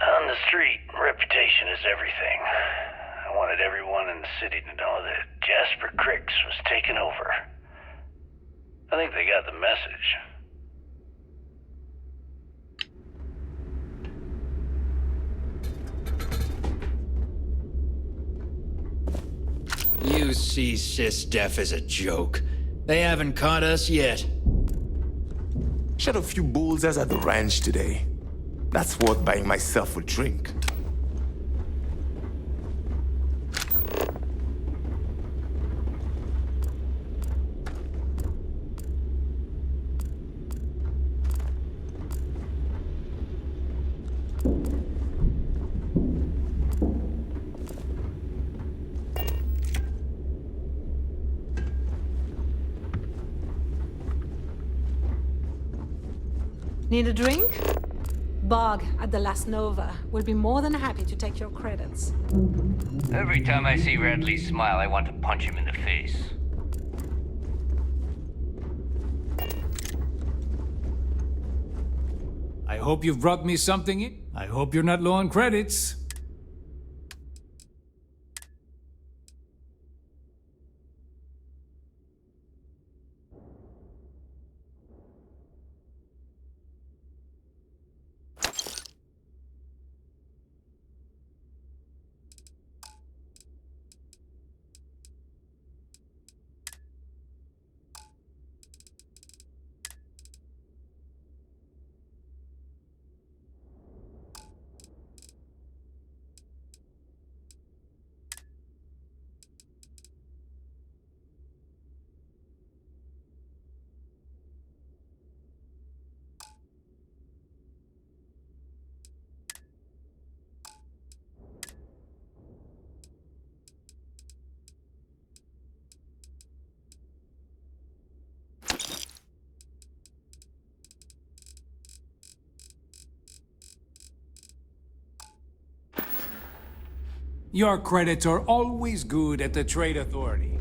On the street, reputation is everything. I wanted everyone in the city to know that Jasper Cricks was taking over. I think they got the message. You see Sys-Def as a joke. They haven't caught us yet. Shot a few bullseyes at the ranch today. That's worth buying myself a drink. Need a drink? Bog at the Last Nova will be more than happy to take your credits. Every time I see Radley smile, I want to punch him in the face. I hope you've brought me something in. I hope you're not low on credits. Your credits are always good at the Trade Authority.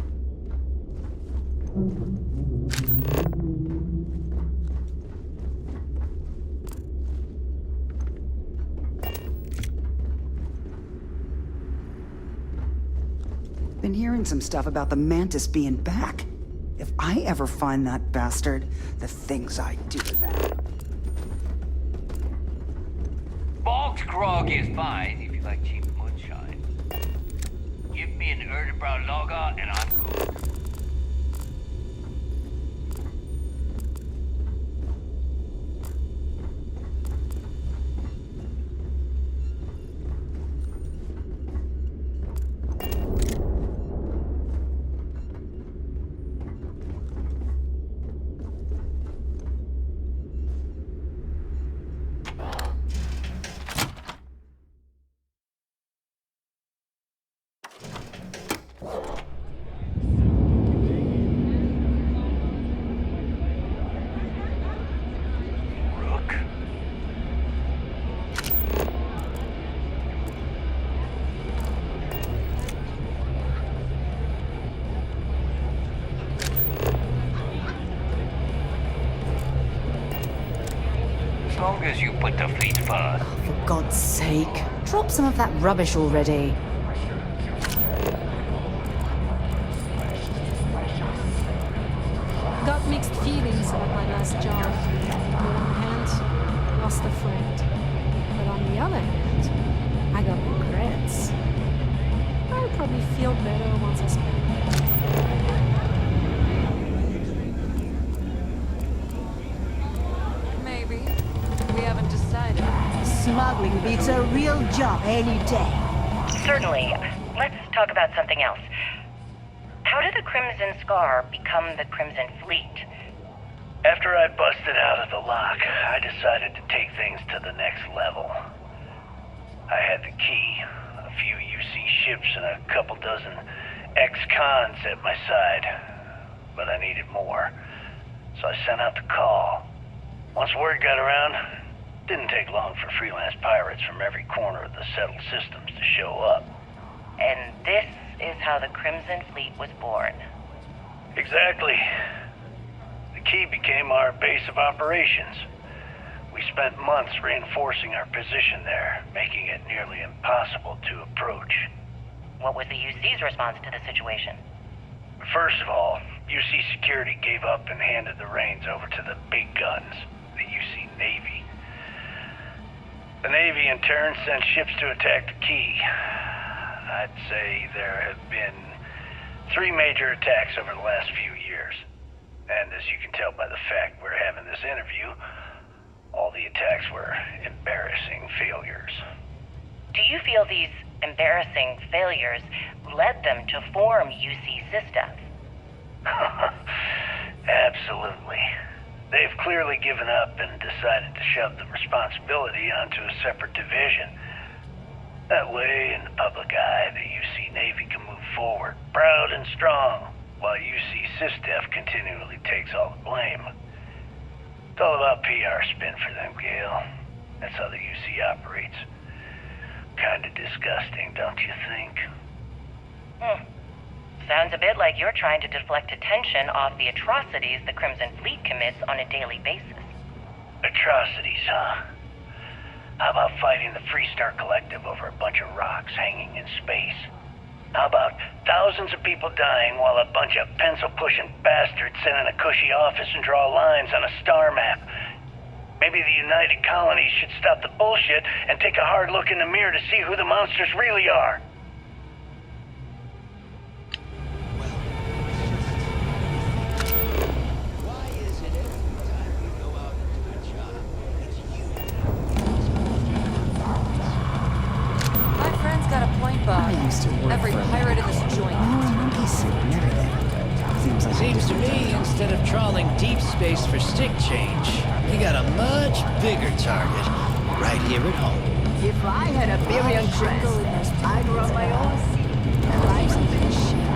Been hearing some stuff about the Mantis being back. If I ever find that bastard, the things I'd do to that. Bog's grog is fine if you like cheap moonshine. Give me an Erdebrow lager and I'm good. As long as you put the fleet first. For God's sake, drop some of that rubbish already. Got mixed feelings about my last job. On the one hand, lost a friend. But on the other hand, I got regrets. I'll probably feel better once I spend Maybe. We haven't decided. Smuggling beats a real job any day. Certainly. Let's talk about something else. How did the Crimson Scar become the Crimson Fleet? After I busted out of the lock, I decided to take things to the next level. I had the key, a few UC ships, and a couple dozen ex-cons at my side. But I needed more, so I sent out the call. Once word got around, it didn't take long for freelance pirates from every corner of the settled systems to show up. And this is how the Crimson Fleet was born. Exactly. The key became our base of operations. We spent months reinforcing our position there, making it nearly impossible to approach. What was the UC's response to the situation? First of all, UC Security gave up and handed the reins over to the big guns, the UC Navy. The Navy in turn sent ships to attack the key. I'd say there have been 3 major attacks over the last few years. And as you can tell by the fact we're having this interview, all the attacks were embarrassing failures. Do you feel these embarrassing failures led them to form UC Systems? Absolutely. They've clearly given up and decided to shove the responsibility onto a separate division. That way, in the public eye, the UC Navy can move forward, proud and strong, while UC SysDef continually takes all the blame. It's all about PR spin for them, Gale. That's how the UC operates. Kinda disgusting, don't you think? Sounds a bit like you're trying to deflect attention off the atrocities the Crimson Fleet commits on a daily basis. Atrocities, huh? How about fighting the Freestar Collective over a bunch of rocks hanging in space? How about thousands of people dying while a bunch of pencil-pushing bastards sit in a cushy office and draw lines on a star map? Maybe the United Colonies should stop the bullshit and take a hard look in the mirror to see who the monsters really are. My friend's got a point, Bob. Every pirate in this joint. Seems to me, instead of trawling deep space for stick change, we got a much bigger target right here at home. If I had a billion crest, I'd run my own city and life a bit shit.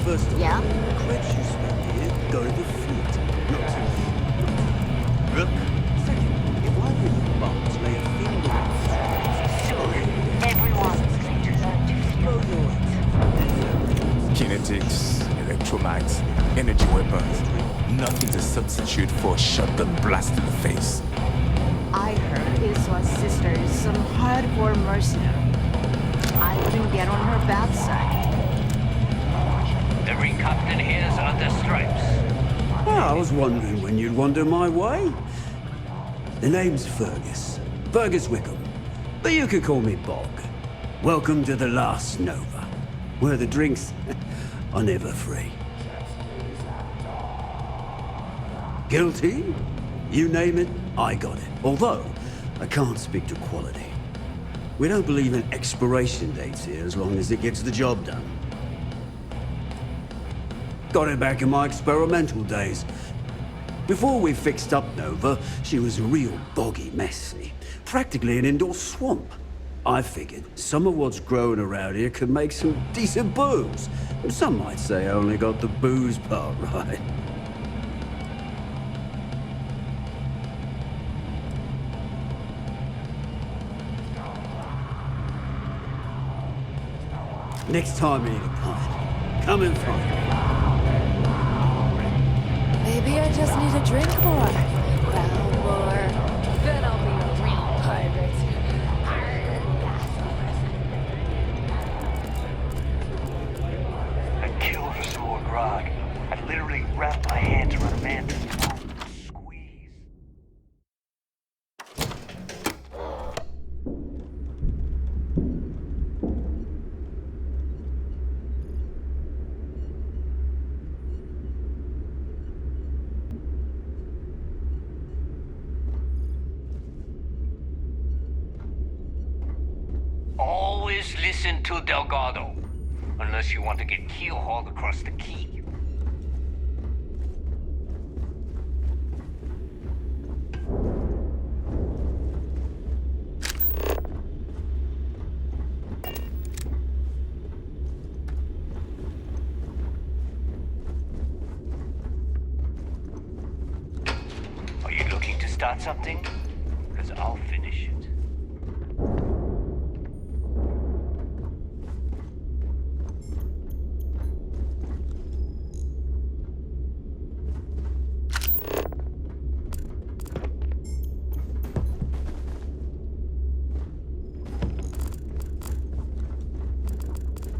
First of Yeah? all, the credits you spend here go to the fleet, not to me. Look, second, if I were you bums lay a finger on the Everyone's going to learn to feel Kinetics, electromags, energy weapons. Nothing's a substitute for a shotgun blast in the face. I heard Iswa's sister is some hardcore mercenary. I wouldn't get on her bad side. The ring captain here's under stripes. I was wondering when you'd wander my way. The name's Fergus. Fergus Wickham. But you could call me Bog. Welcome to the last Nova, where the drinks are never free. Guilty? You name it, I got it. Although, I can't speak to quality. We don't believe in expiration dates here as long as it gets the job done. Got it back in my experimental days. Before we fixed up Nova, she was a real boggy mess. Practically an indoor swamp. I figured some of what's growing around here could make some decent booze. Some might say I only got the booze part right. Next time you need a pint, come and find me. Maybe I just need a drink more. Well, more. Then I'll be a real pirate. I killed for some more grog. I literally wrapped my hands around a man's throat and squeezed. Always listen to Delgado, unless you want to get keel-hauled across the key. start something? Because I'll finish it.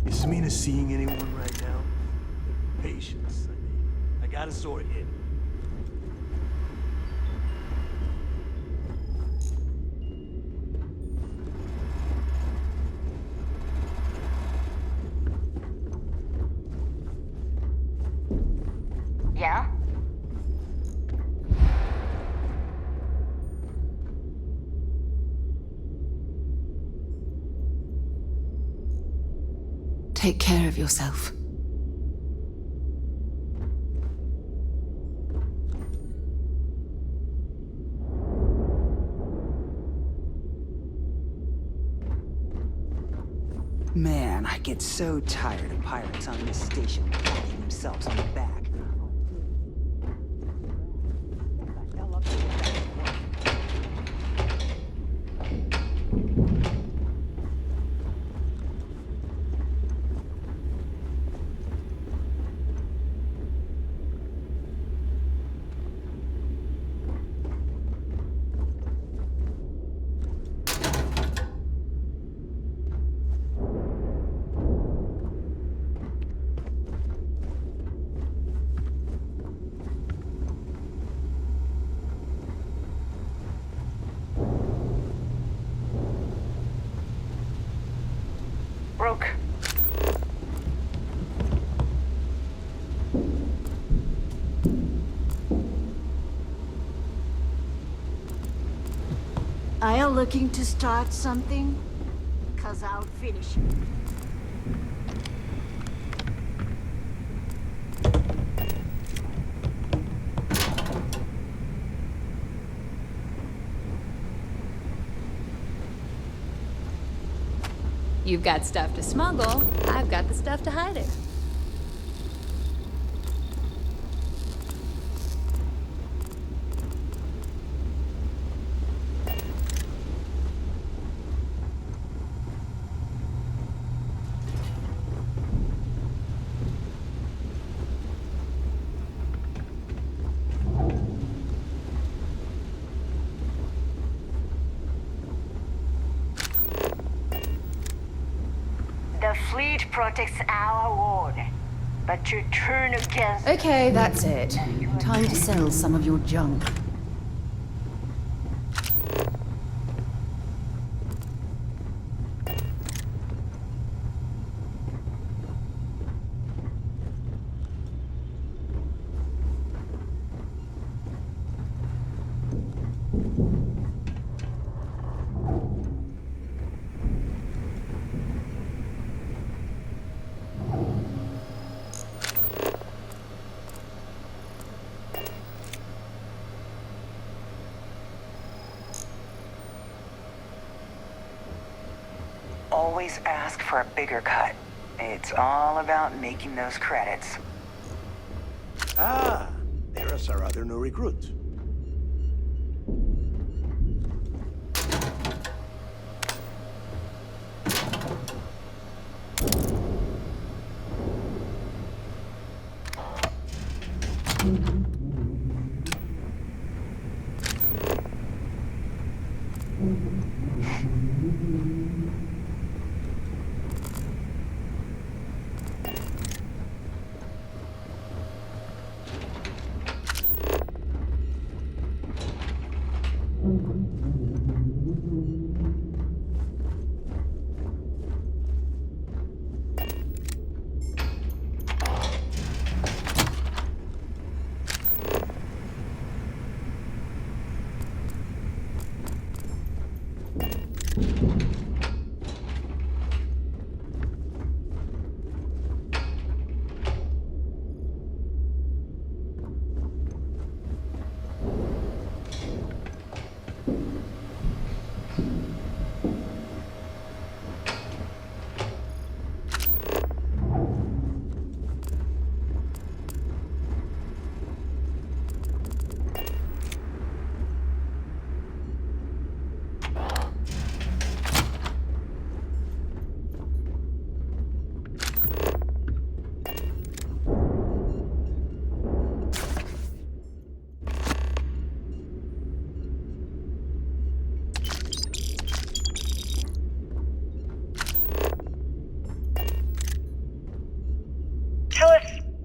Is Mina seeing anyone right now? Patience, I gotta sort it. Yeah? Take care of yourself. Man, I get so tired of pirates on this station patting themselves on the back. Broke. Are you looking to start something? 'Cause I'll finish it. You've got stuff to smuggle, I've got the stuff to hide it. The fleet protects our ward, but you turn against... Okay, that's it. Time to sell some of your junk. Always ask for a bigger cut. It's all about making those credits. Ah, there's our other new recruit.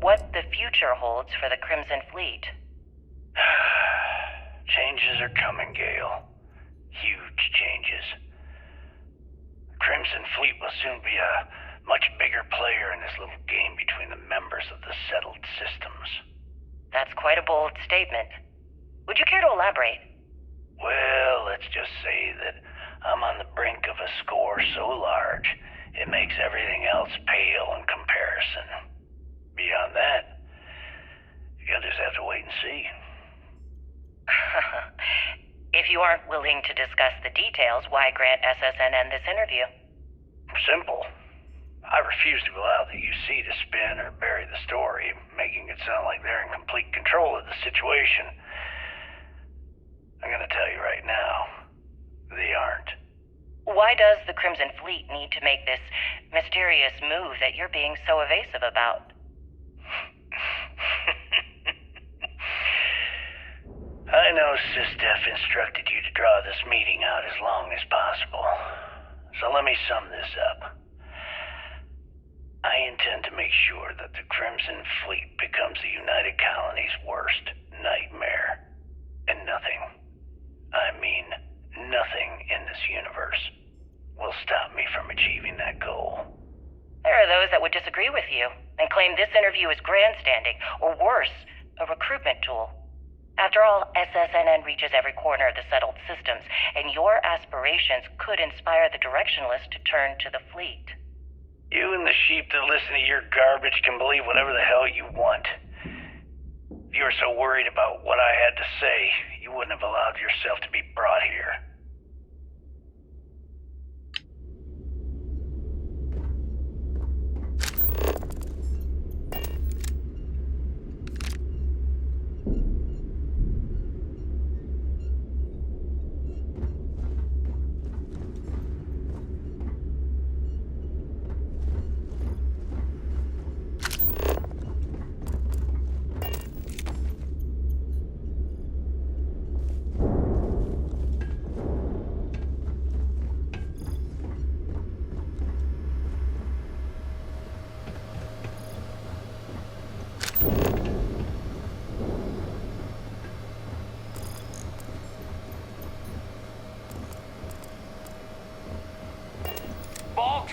what the future holds for the Crimson Fleet. Changes are coming, Gale. Huge changes. The Crimson Fleet will soon be a much bigger player in this little game between the members of the settled systems. That's quite a bold statement. Would you care to elaborate? Well, let's just say that I'm on the brink of a score so large, it makes everything else pale in comparison. Beyond that, you'll just have to wait and see. If you aren't willing to discuss the details, why grant SSNN this interview? Simple. I refuse to allow the UC to spin or bury the story, making it sound like they're in complete control of the situation. I'm gonna tell you right now, they aren't. Why does the Crimson Fleet need to make this mysterious move that you're being so evasive about? I know SysDef instructed you to draw this meeting out as long as possible. So let me sum this up. I intend to make sure that the Crimson Fleet becomes the United Colony's worst nightmare. And nothing, I mean nothing in this universe, will stop me from achieving that goal. There are those that would disagree with you and claim this interview is grandstanding, or worse, a recruitment tool. After all, SSNN reaches every corner of the settled systems, and your aspirations could inspire the directionless to turn to the fleet. You and the sheep that listen to your garbage can believe whatever the hell you want. If you were so worried about what I had to say, you wouldn't have allowed yourself to be brought here.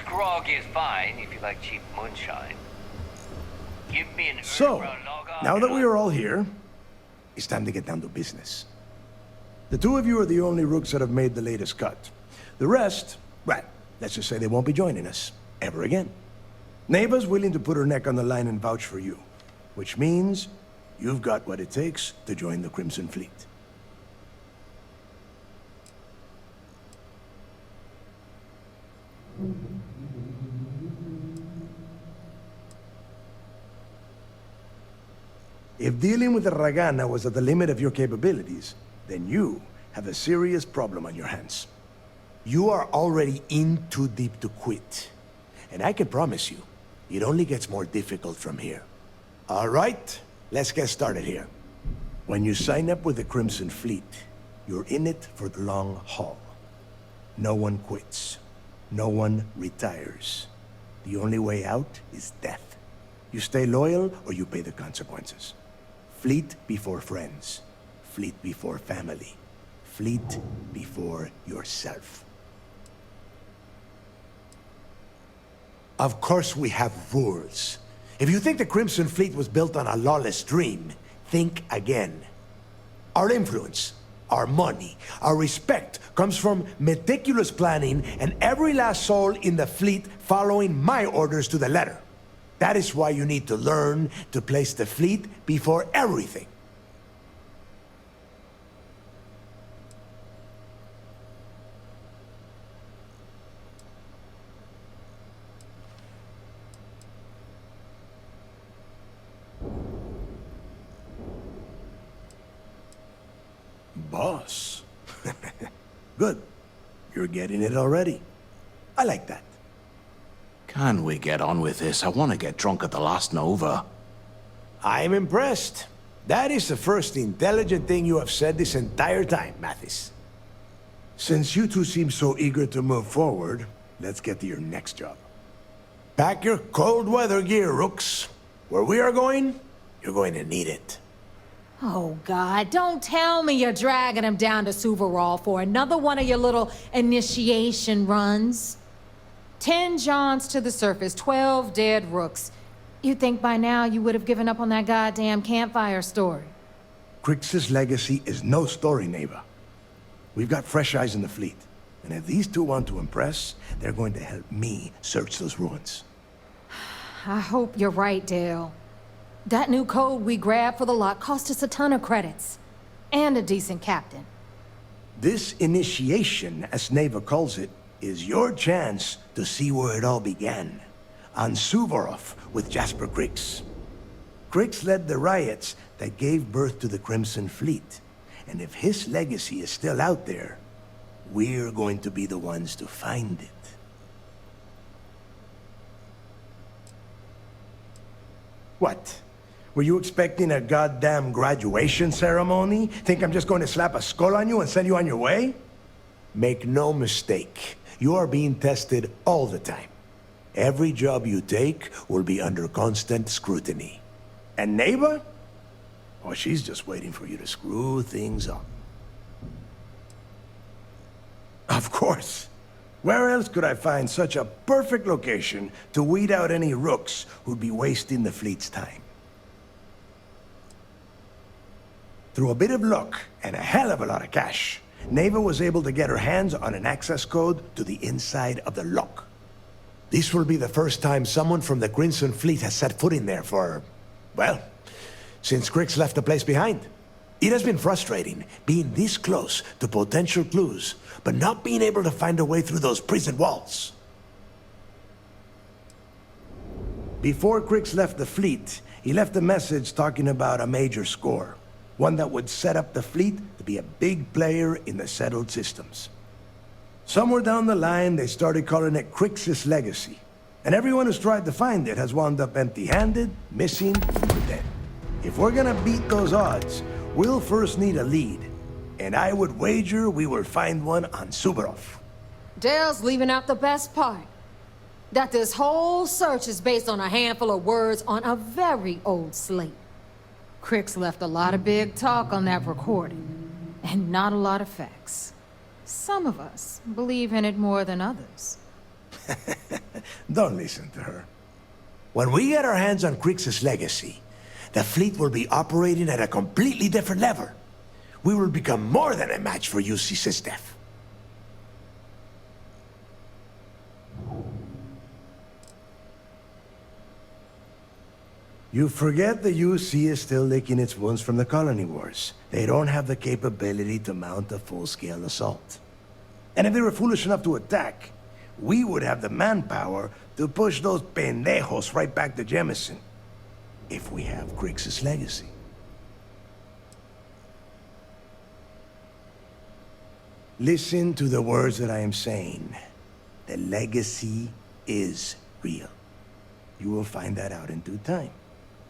Grog is fine if you like cheap moonshine. Give me an So, now that we are all here, it's time to get down to business. The two of you are the only rooks that have made the latest cut. The rest, well, let's just say they won't be joining us ever again. Neva's willing to put her neck on the line and vouch for you, which means you've got what it takes to join the Crimson Fleet. If dealing with the Ragana was at the limit of your capabilities, then you have a serious problem on your hands. You are already in too deep to quit. And I can promise you, it only gets more difficult from here. All right, let's get started here. When you sign up with the Crimson Fleet, you're in it for the long haul. No one quits. No one retires. The only way out is death. You stay loyal or you pay the consequences. Fleet before friends. Fleet before family. Fleet before yourself. Of course we have rules. If you think the Crimson Fleet was built on a lawless dream, think again. Our influence, our money, our respect comes from meticulous planning and every last soul in the fleet following my orders to the letter. That is why you need to learn to place the fleet before everything. Boss. Good. You're getting it already. I like that. Can we get on with this? I want to get drunk at the last Nova. I'm impressed. That is the first intelligent thing you have said this entire time, Mathis. Since you two seem so eager to move forward, let's get to your next job. Pack your cold weather gear, rooks. Where we are going, you're going to need it. Oh, God, don't tell me you're dragging him down to Suvarol for another one of your little initiation runs. 10 Johns to the surface, 12 dead rooks. You'd think by now you would have given up on that goddamn campfire story. Crix's legacy is no story, neighbor. We've got fresh eyes in the fleet. And if these two want to impress, they're going to help me search those ruins. I hope you're right, Dale. That new code we grabbed for the lot cost us a ton of credits. And a decent captain. This initiation, as Neva calls it, is your chance to see where it all began. On Suvorov with Jasper Crix. Crix led the riots that gave birth to the Crimson Fleet. And if his legacy is still out there, we're going to be the ones to find it. What? Were you expecting a goddamn graduation ceremony? Think I'm just going to slap a skull on you and send you on your way? Make no mistake, you are being tested all the time. Every job you take will be under constant scrutiny. And Neighbor? Oh, she's just waiting for you to screw things up. Of course. Where else could I find such a perfect location to weed out any rooks who'd be wasting the fleet's time? Through a bit of luck and a hell of a lot of cash, Neva was able to get her hands on an access code to the inside of the lock. This will be the first time someone from the Crimson Fleet has set foot in there for, well, since Crix left the place behind. It has been frustrating being this close to potential clues, but not being able to find a way through those prison walls. Before Crix left the fleet, he left a message talking about a major score. One that would set up the fleet to be a big player in the settled systems. Somewhere down the line, they started calling it Crix's legacy. And everyone who's tried to find it has wound up empty-handed, missing, or dead. If we're gonna beat those odds, we'll first need a lead. And I would wager we will find one on Suvorov. Dale's leaving out the best part. That this whole search is based on a handful of words on a very old slate. Crix left a lot of big talk on that recording, and not a lot of facts. Some of us believe in it more than others. Don't listen to her. When we get our hands on Crix's legacy, the fleet will be operating at a completely different level. We will become more than a match for UC Systef. You forget the UC is still licking its wounds from the colony wars. They don't have the capability to mount a full-scale assault. And if they were foolish enough to attack, we would have the manpower to push those pendejos right back to Jemison. If we have Crix's legacy. Listen to the words that I am saying. The legacy is real. You will find that out in due time,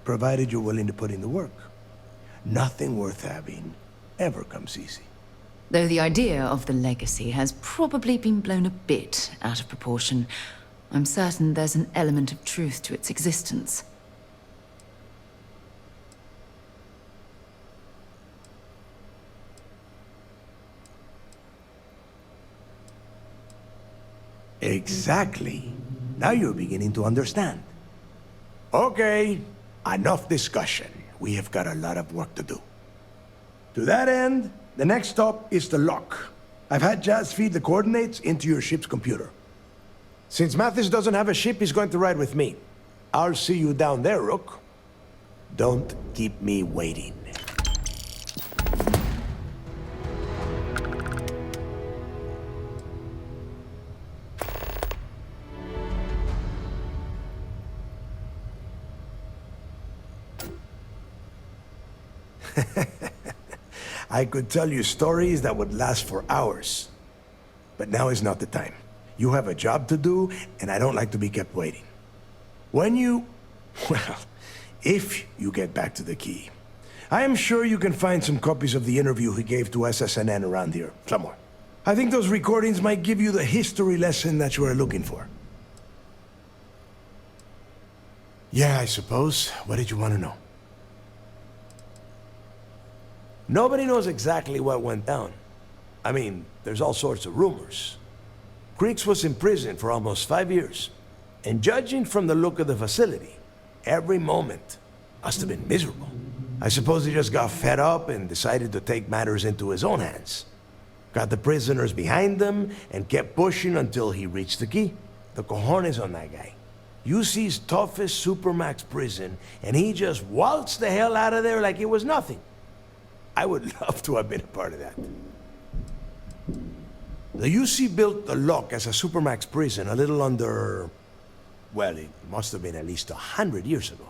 provided you're willing to put in the work. Nothing worth having ever comes easy. Though the idea of the legacy has probably been blown a bit out of proportion, I'm certain there's an element of truth to its existence. Exactly. Now you're beginning to understand. Okay, enough discussion. We have got a lot of work to do. To that end, the next stop is the lock. I've had Jazz feed the coordinates into your ship's computer. Since Mathis doesn't have a ship, he's going to ride with me. I'll see you down there, Rook. Don't keep me waiting. I could tell you stories that would last for hours. But now is not the time. You have a job to do, and I don't like to be kept waiting. When you... well, if you get back to the key, I am sure you can find some copies of the interview he gave to SSNN around here, somewhere. I think those recordings might give you the history lesson that you are looking for. Yeah, I suppose. What did you want to know? Nobody knows exactly what went down. I mean, there's all sorts of rumors. Creeks was in prison for almost 5 years. And judging from the look of the facility, every moment must have been miserable. I suppose he just got fed up and decided to take matters into his own hands. Got the prisoners behind him and kept pushing until he reached the key. The cojones on that guy. UC's toughest supermax prison, and he just waltzed the hell out of there like it was nothing. I would love to have been a part of that. The UC built the Lock as a supermax prison a little under... well, it must have been at least 100 years ago.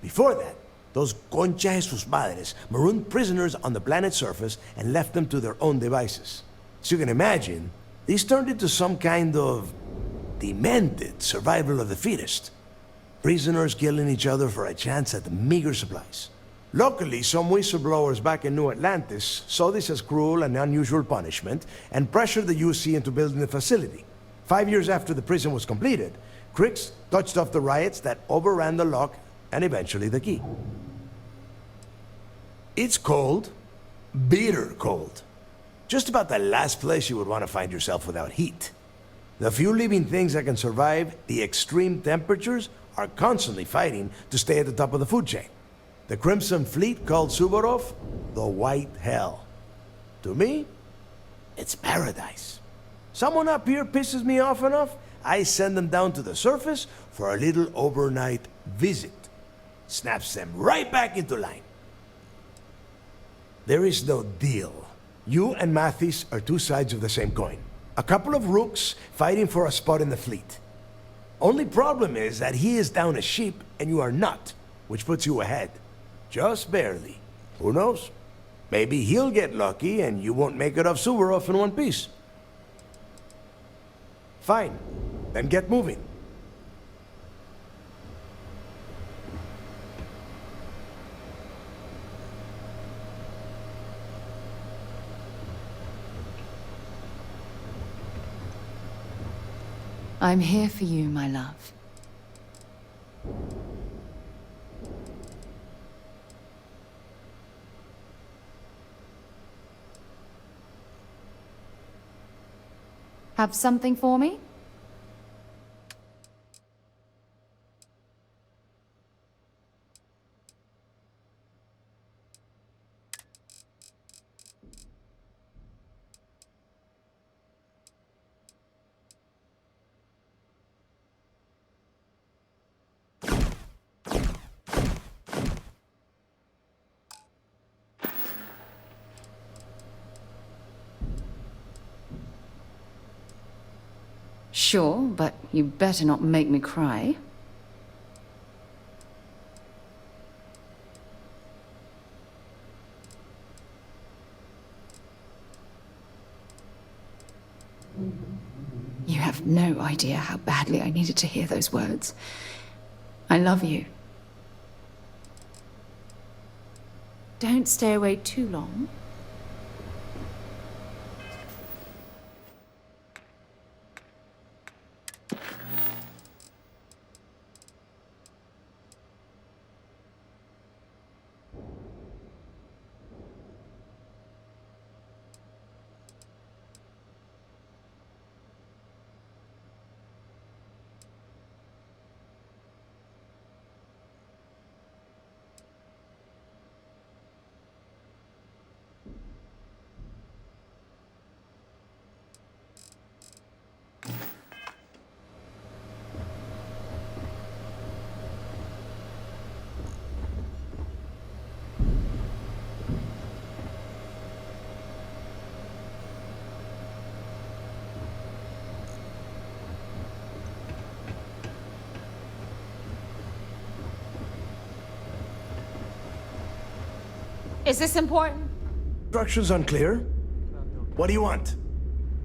Before that, those concha de sus madres marooned prisoners on the planet's surface and left them to their own devices. So you can imagine, these turned into some kind of demented survival of the fittest. Prisoners killing each other for a chance at the meager supplies. Luckily, some whistleblowers back in New Atlantis saw this as cruel and unusual punishment and pressured the UC into building the facility. 5 years after the prison was completed, Crix touched off the riots that overran the Lock and eventually the key. It's cold, bitter cold. Just about the last place you would want to find yourself without heat. The few living things that can survive the extreme temperatures are constantly fighting to stay at the top of the food chain. The Crimson Fleet called Suvorov the White Hell. To me, it's paradise. Someone up here pisses me off enough, I send them down to the surface for a little overnight visit. Snaps them right back into line. There is no deal. You and Mathis are two sides of the same coin. A couple of rooks fighting for a spot in the fleet. Only problem is that he is down a sheep and you are not, which puts you ahead. Just barely. Who knows? Maybe he'll get lucky and you won't make it off Suvorov in one piece. Fine. Then get moving. I'm here for you, my love. Have something for me? Sure, but you better not make me cry. You have no idea how badly I needed to hear those words. I love you. Don't stay away too long. Is this important? Instructions unclear? What do you want?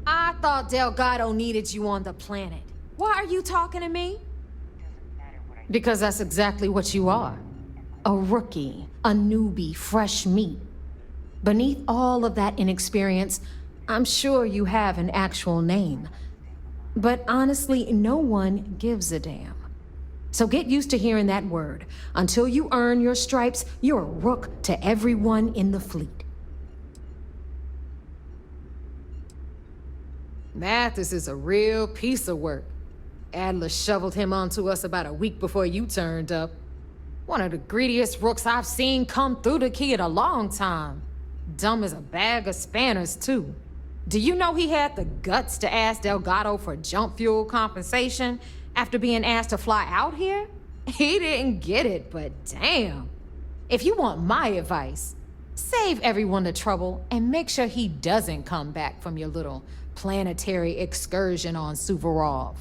I thought Delgado needed you on the planet. Why are you talking to me? Because that's exactly what you are. A rookie, a newbie, fresh meat. Beneath all of that inexperience, I'm sure you have an actual name. But honestly, no one gives a damn. So get used to hearing that word. Until you earn your stripes, you're a rook to everyone in the fleet. Mathis is a real piece of work. Adler shoveled him onto us about a week before you turned up. One of the greediest rooks I've seen come through the key in a long time. Dumb as a bag of spanners, too. Do you know he had the guts to ask Delgado for jump fuel compensation after being asked to fly out here? He didn't get it, but damn. If you want my advice, save everyone the trouble and make sure he doesn't come back from your little planetary excursion on Suvorov.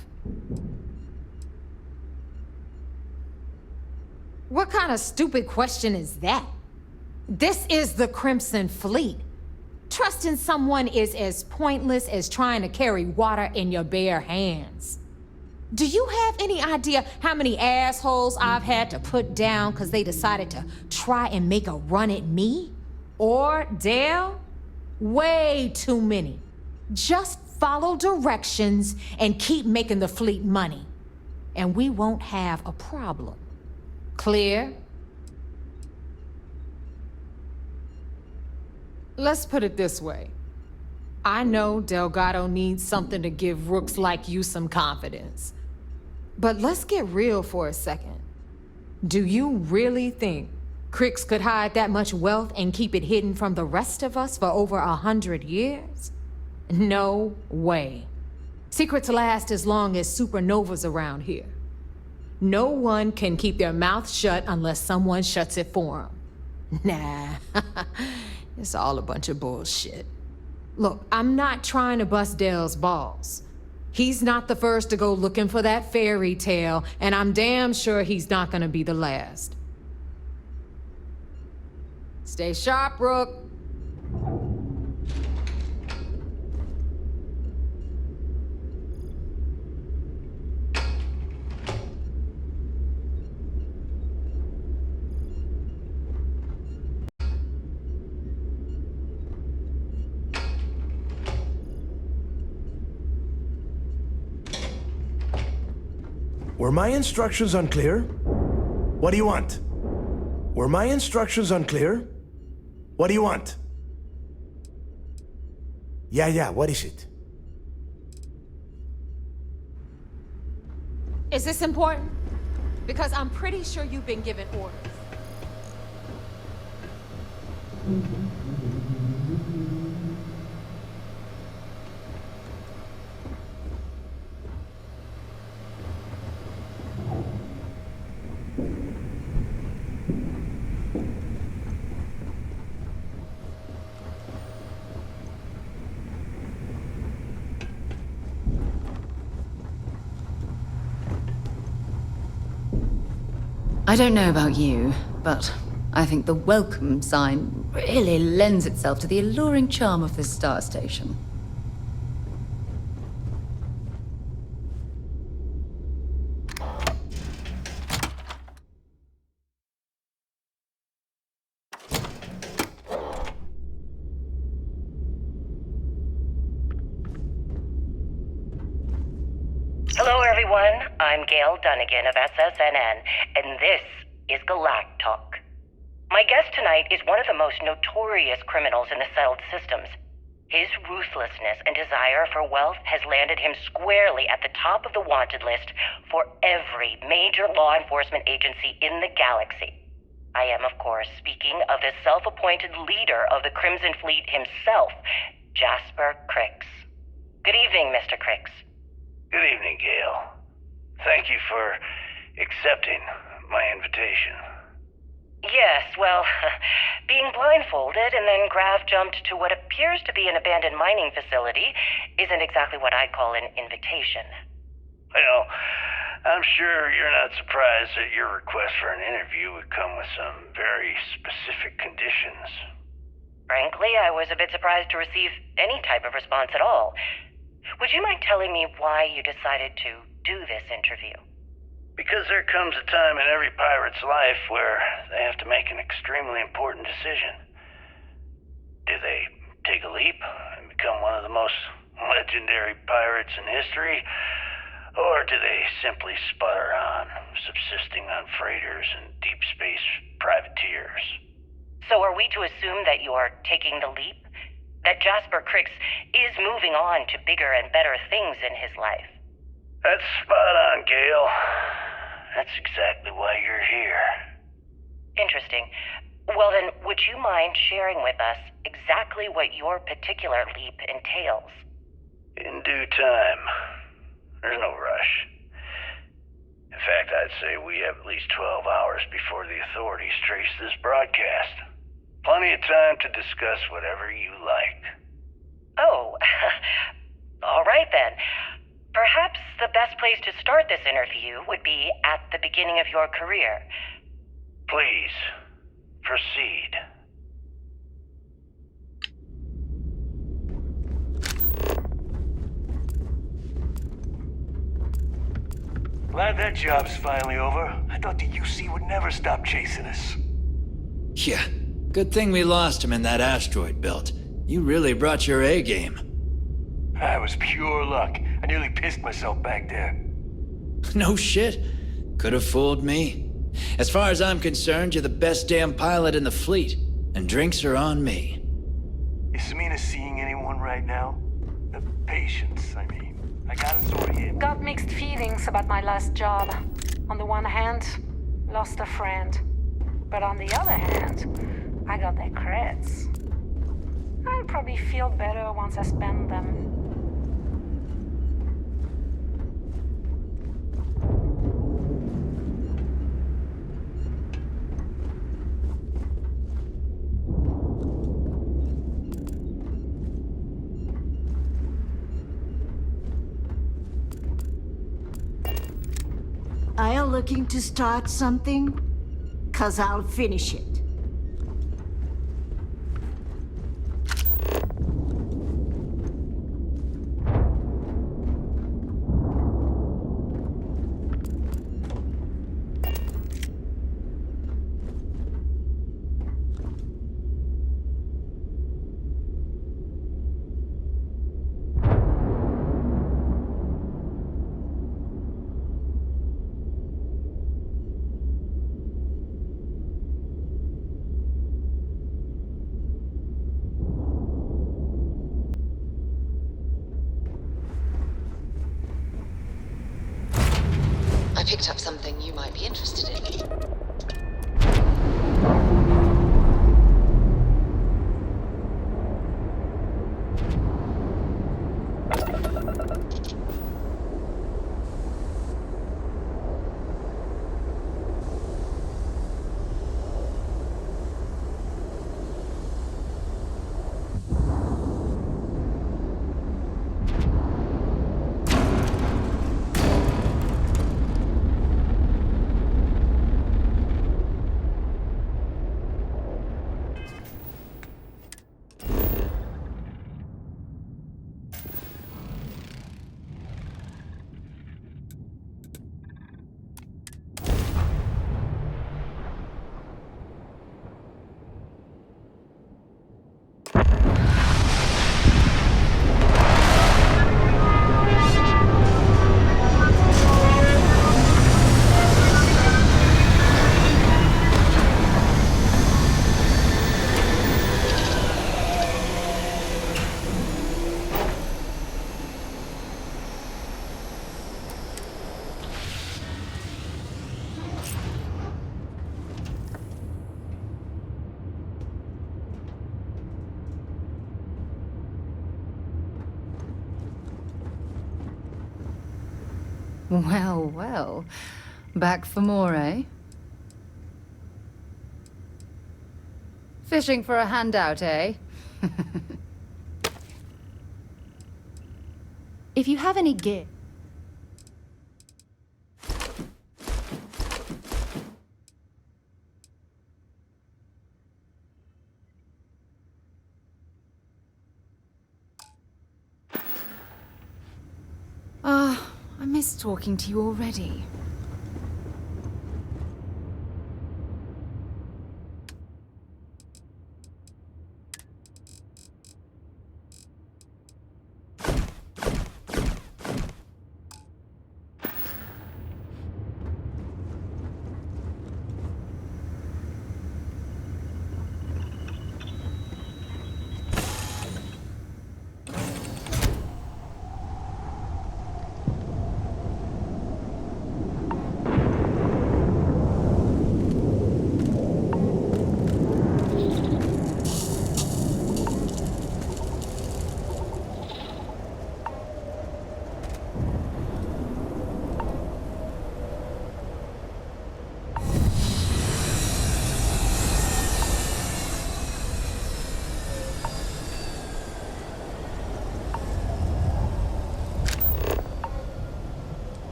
What kind of stupid question is that? This is the Crimson Fleet. Trusting someone is as pointless as trying to carry water in your bare hands. Do you have any idea how many assholes I've had to put down because they decided to try and make a run at me? Or Dale? Way too many. Just follow directions and keep making the fleet money. And we won't have a problem. Clear? Let's put it this way. I know Delgado needs something to give rooks like you some confidence. But let's get real for a second. Do you really think Crix could hide that much wealth and keep it hidden from the rest of us for over 100 years? No way. Secrets last as long as supernovas around here. No one can keep their mouth shut unless someone shuts it for them. Nah, it's all a bunch of bullshit. Look, I'm not trying to bust Dale's balls. He's not the first to go looking for that fairy tale, and I'm damn sure he's not gonna be the last. Stay sharp, Rook. Were my instructions unclear? What do you want? Were my instructions unclear? What do you want? Yeah, what is it? Is this important? Because I'm pretty sure you've been given orders. I don't know about you, but I think the welcome sign really lends itself to the alluring charm of this star station. Hello, everyone. I'm Gail Dunnigan of SSNN, and this is Galactalk. My guest tonight is one of the most notorious criminals in the settled systems. His ruthlessness and desire for wealth has landed him squarely at the top of the wanted list for every major law enforcement agency in the galaxy. I am, of course, speaking of the self-appointed leader of the Crimson Fleet himself, Jasper Crix. Good evening, Mr. Crix. Good evening, Gail. Thank you for accepting my invitation. Yes, well, being blindfolded and then grav jumped to what appears to be an abandoned mining facility isn't exactly what I'd call an invitation. Well, I'm sure you're not surprised that your request for an interview would come with some very specific conditions. Frankly, I was a bit surprised to receive any type of response at all. Would you mind telling me why you decided to do this interview? Because there comes a time in every pirate's life where they have to make an extremely important decision. Do they take a leap and become one of the most legendary pirates in history? Or do they simply sputter on, subsisting on freighters and deep space privateers? So are we to assume that you're taking the leap? That Jasper Crix is moving on to bigger and better things in his life? That's spot on, Gale. That's exactly why you're here. Interesting. Well then, would you mind sharing with us exactly what your particular leap entails? In due time. There's no rush. In fact, I'd say we have at least 12 hours before the authorities trace this broadcast. Plenty of time to discuss whatever you like. Oh, all right then. Perhaps the best place to start this interview would be at the beginning of your career. Please, proceed. Glad that job's finally over. I thought the UC would never stop chasing us. Yeah, good thing we lost him in that asteroid belt. You really brought your A game. That was pure luck. I nearly pissed myself back there. No shit. Could have fooled me. As far as I'm concerned, you're the best damn pilot in the fleet, and drinks are on me. Is Samina seeing anyone right now? The patients, I mean. I got a story in. Got mixed feelings about my last job. On the one hand, lost a friend. But on the other hand, I got their creds. I'll probably feel better once I spend them. Are you looking to start something? 'Cause I'll finish it. I picked up something you might be interested in. Well, well. Back for more, eh? Fishing for a handout, eh? If you have any gear... I miss talking to you already.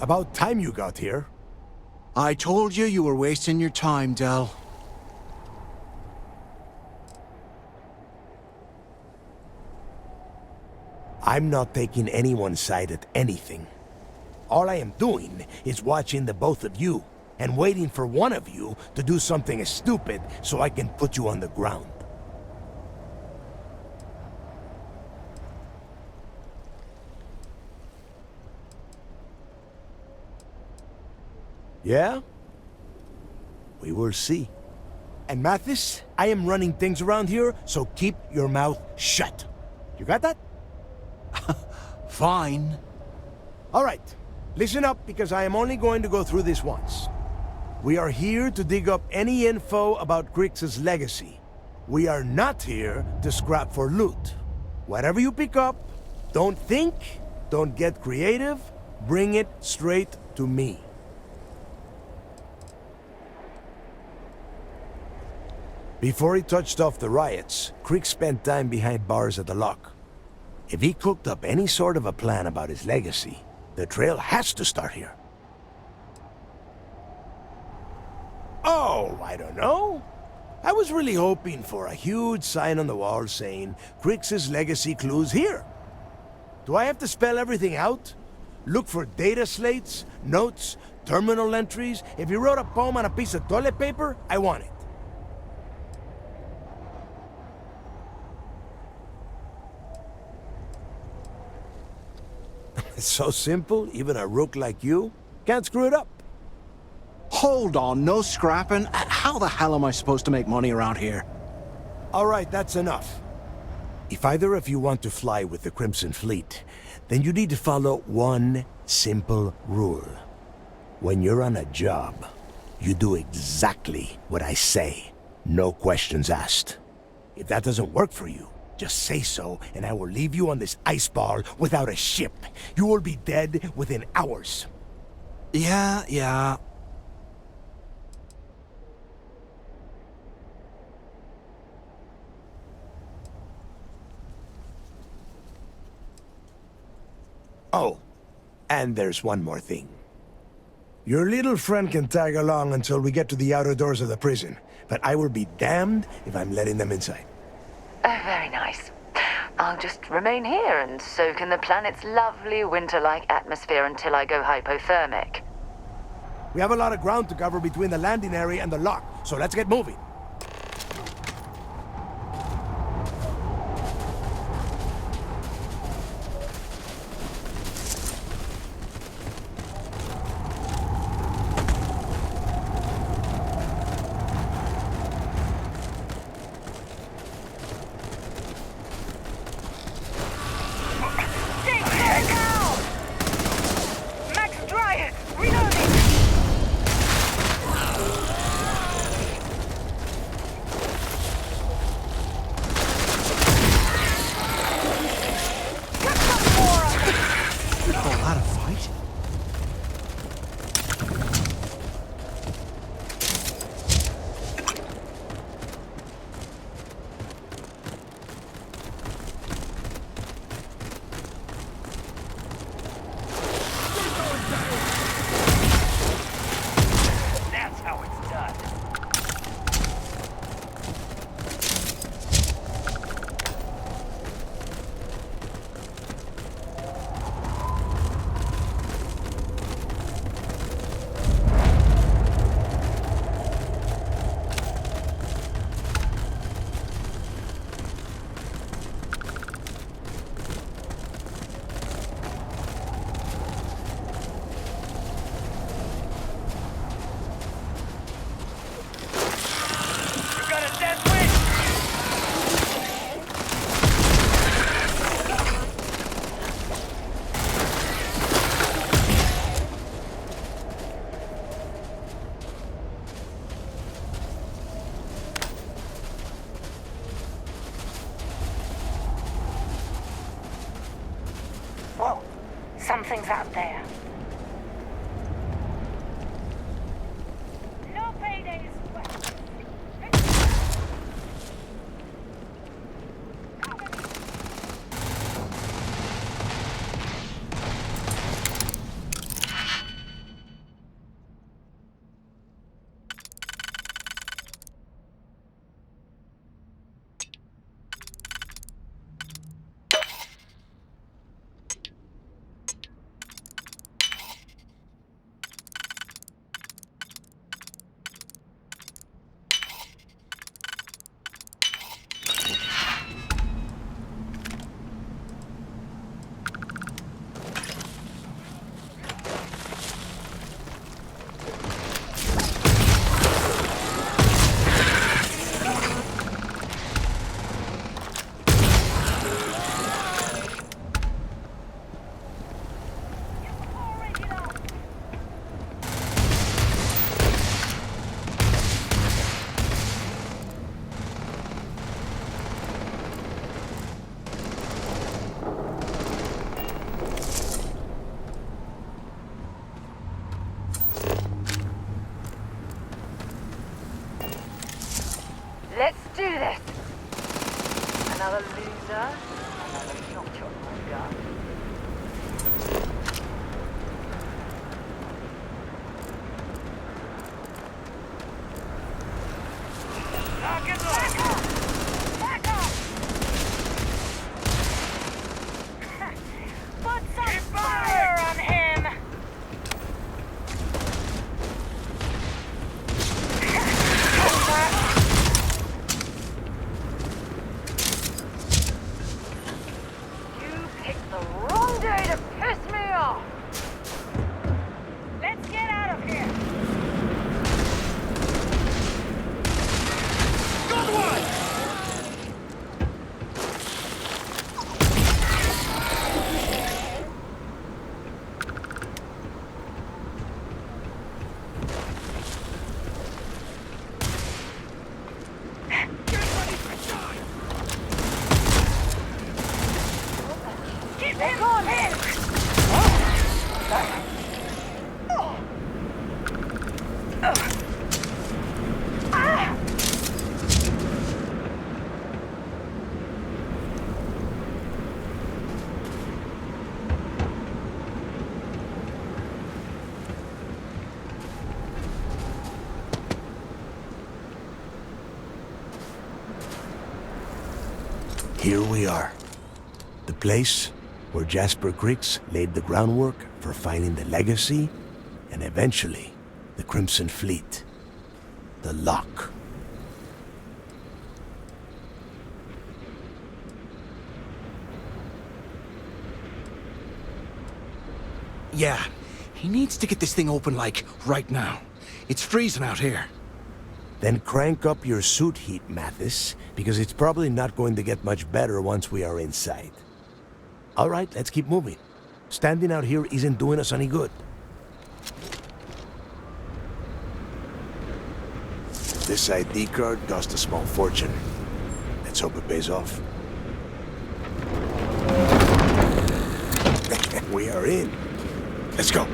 About time you got here. I told you were wasting your time, Del. I'm not taking anyone's side at anything. All I am doing is watching the both of you and waiting for one of you to do something stupid so I can put you on the ground. Yeah? We will see. And Mathis, I am running things around here, so keep your mouth shut. You got that? Fine. All right. Listen up, because I am only going to go through this once. We are here to dig up any info about Grix's legacy. We are not here to scrap for loot. Whatever you pick up, don't think, don't get creative, bring it straight to me. Before he touched off the riots, Crick spent time behind bars at the lock. If he cooked up any sort of a plan about his legacy, the trail has to start here. Oh, I don't know. I was really hoping for a huge sign on the wall saying, Crick's legacy clues here. Do I have to spell everything out? Look for data slates, notes, terminal entries? If he wrote a poem on a piece of toilet paper, I want it. It's so simple, even a rook like you can't screw it up. Hold on, no scrapping. How the hell am I supposed to make money around here? All right, that's enough. If either of you want to fly with the Crimson Fleet, then you need to follow one simple rule. When you're on a job, you do exactly what I say. No questions asked. If that doesn't work for you, just say so, and I will leave you on this ice ball without a ship. You will be dead within hours. Yeah. Oh, and there's one more thing. Your little friend can tag along until we get to the outer doors of the prison, but I will be damned if I'm letting them inside. Oh, very nice. I'll just remain here and soak in the planet's lovely winter-like atmosphere until I go hypothermic. We have a lot of ground to cover between the landing area and the lock, so let's get moving. Whoa, something's out there. No paydays. here we are. The place where Jasper Griggs laid the groundwork for finding the legacy and eventually the Crimson Fleet. The Lock. Yeah, he needs to get this thing open, like, right now. It's freezing out here. Then crank up your suit heat, Mathis, because it's probably not going to get much better once we are inside. All right, let's keep moving. Standing out here isn't doing us any good. This ID card cost a small fortune. Let's hope it pays off. We are in. Let's go.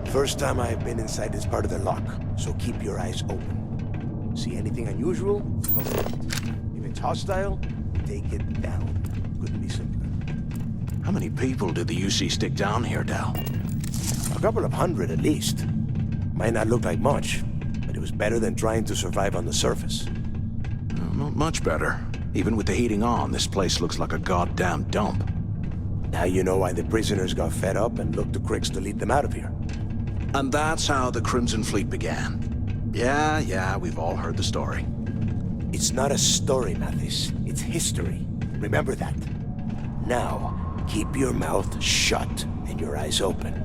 First time I have been inside this part of the lock, so keep your eyes open. See anything unusual? If it's hostile, take it down. Couldn't be simpler. How many people did the UC stick down here, Dal? A couple of hundred at least. Might not look like much, but it was better than trying to survive on the surface. Not much better. Even with the heating on, this place looks like a goddamn dump. Now you know why the prisoners got fed up and looked to Griggs to lead them out of here. And that's how the Crimson Fleet began. Yeah, we've all heard the story. It's not a story, Mathis. It's history. Remember that. Now, keep your mouth shut and your eyes open.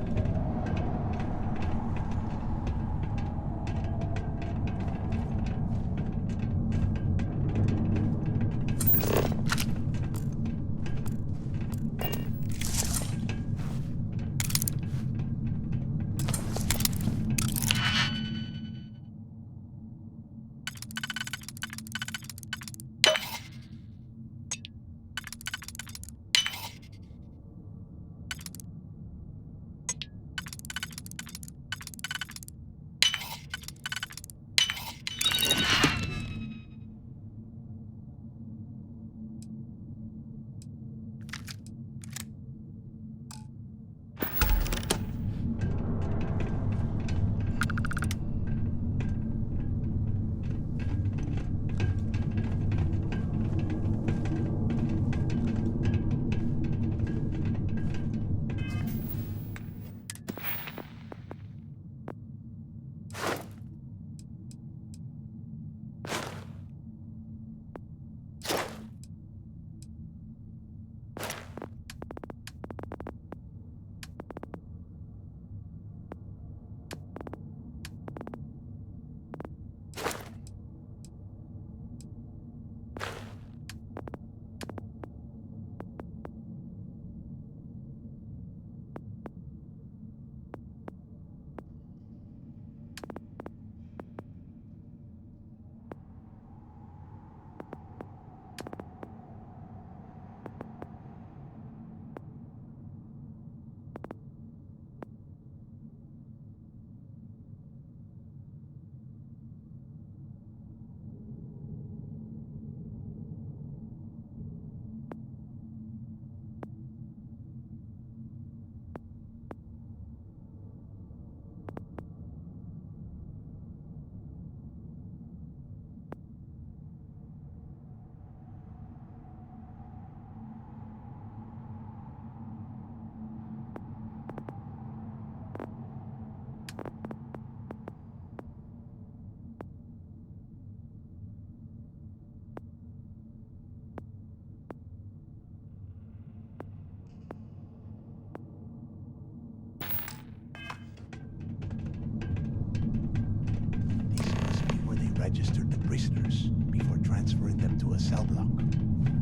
Registered the prisoners before transferring them to a cell block.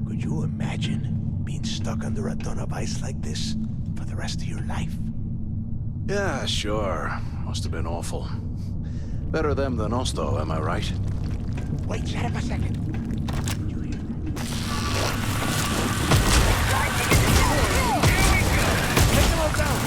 Could you imagine being stuck under a ton of ice like this for the rest of your life? Yeah, sure. Must have been awful. Better them than us, though, am I right? Wait, shut up a second. Did you hear that? Take them all down!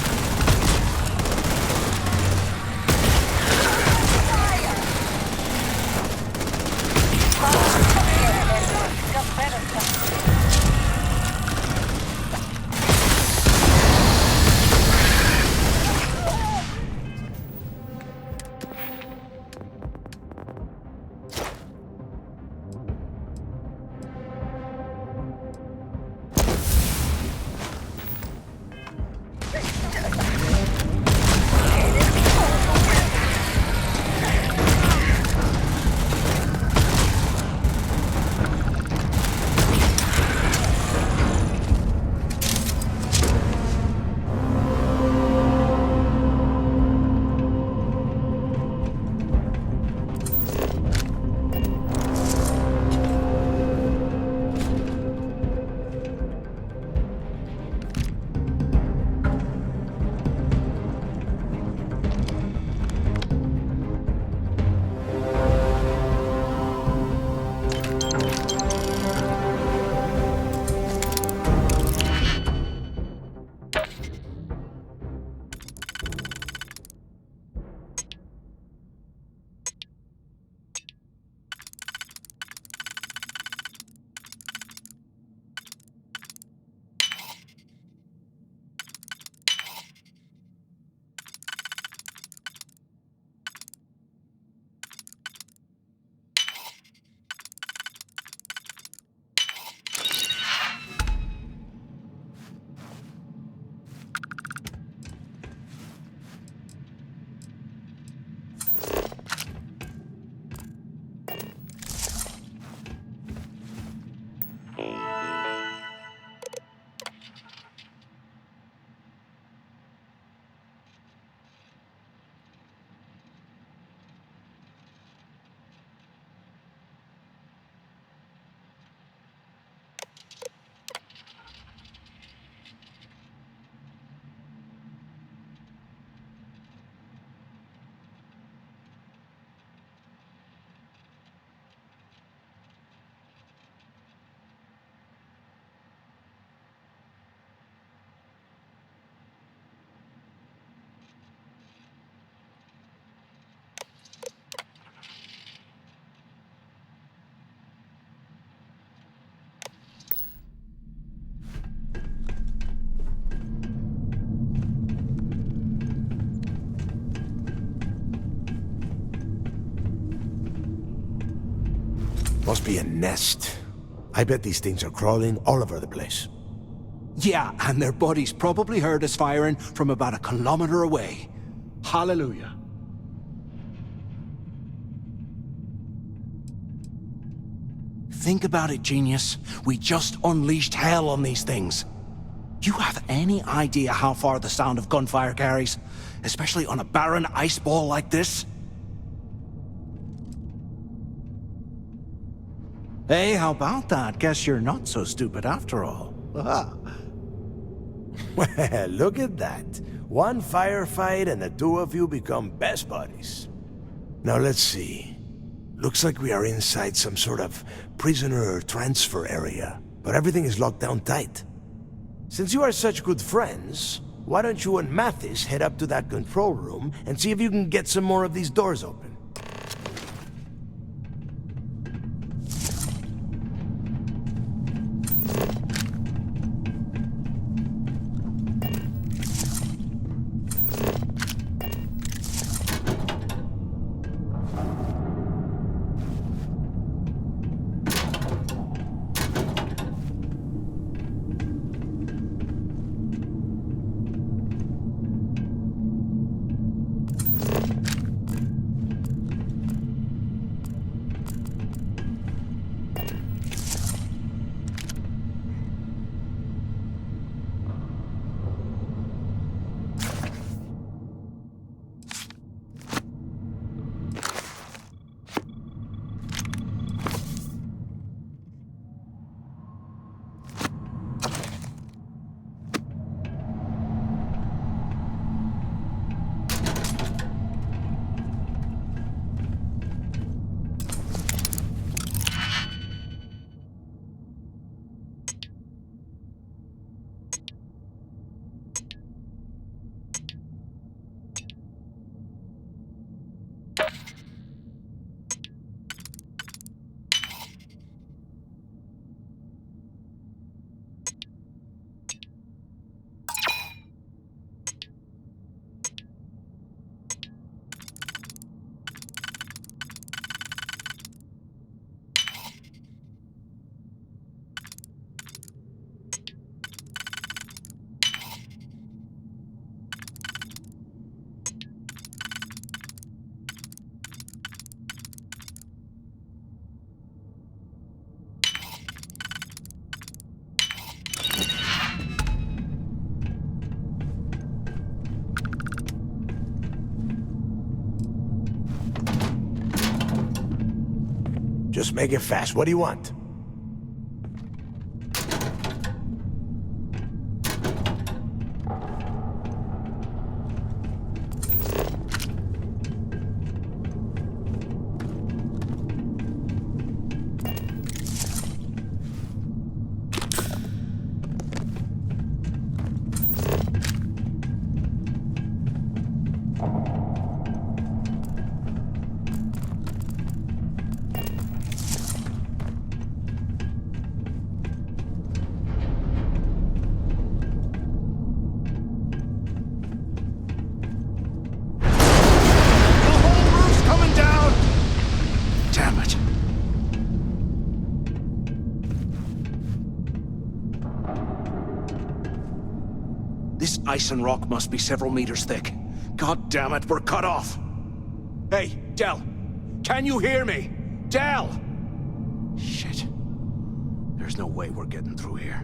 Must be a nest. I bet these things are crawling all over the place. Yeah, and their buddies probably heard us firing from about 1 kilometer away. Hallelujah. Think about it, genius. We just unleashed hell on these things. You have any idea how far the sound of gunfire carries? Especially on a barren ice ball like this? Hey, how about that? Guess you're not so stupid after all. Well, look at that. One firefight and the two of you become best buddies. Now let's see. Looks like we are inside some sort of prisoner transfer area, but everything is locked down tight. Since you are such good friends, why don't you and Mathis head up to that control room and see if you can get some more of these doors open? Just make it fast. What do you want? This ice and rock must be several meters thick. God damn it, we're cut off! Hey, Del! Can you hear me? Del! Shit. There's no way we're getting through here.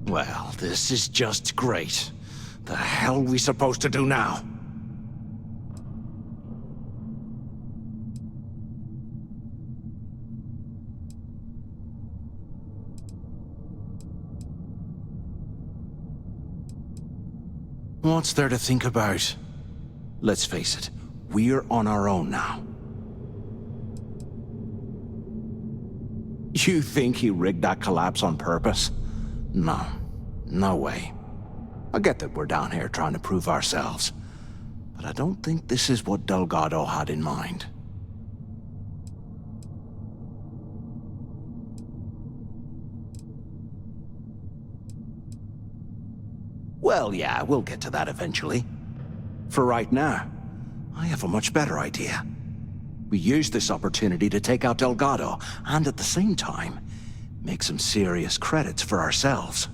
Well, this is just great. The hell are we supposed to do now? What's there to think about? Let's face it, we're on our own now. You think he rigged that collapse on purpose? No. No way. I get that we're down here trying to prove ourselves, but I don't think this is what Delgado had in mind. Well, yeah, we'll get to that eventually. For right now, I have a much better idea. We use this opportunity to take out Delgado, and at the same time, make some serious credits for ourselves.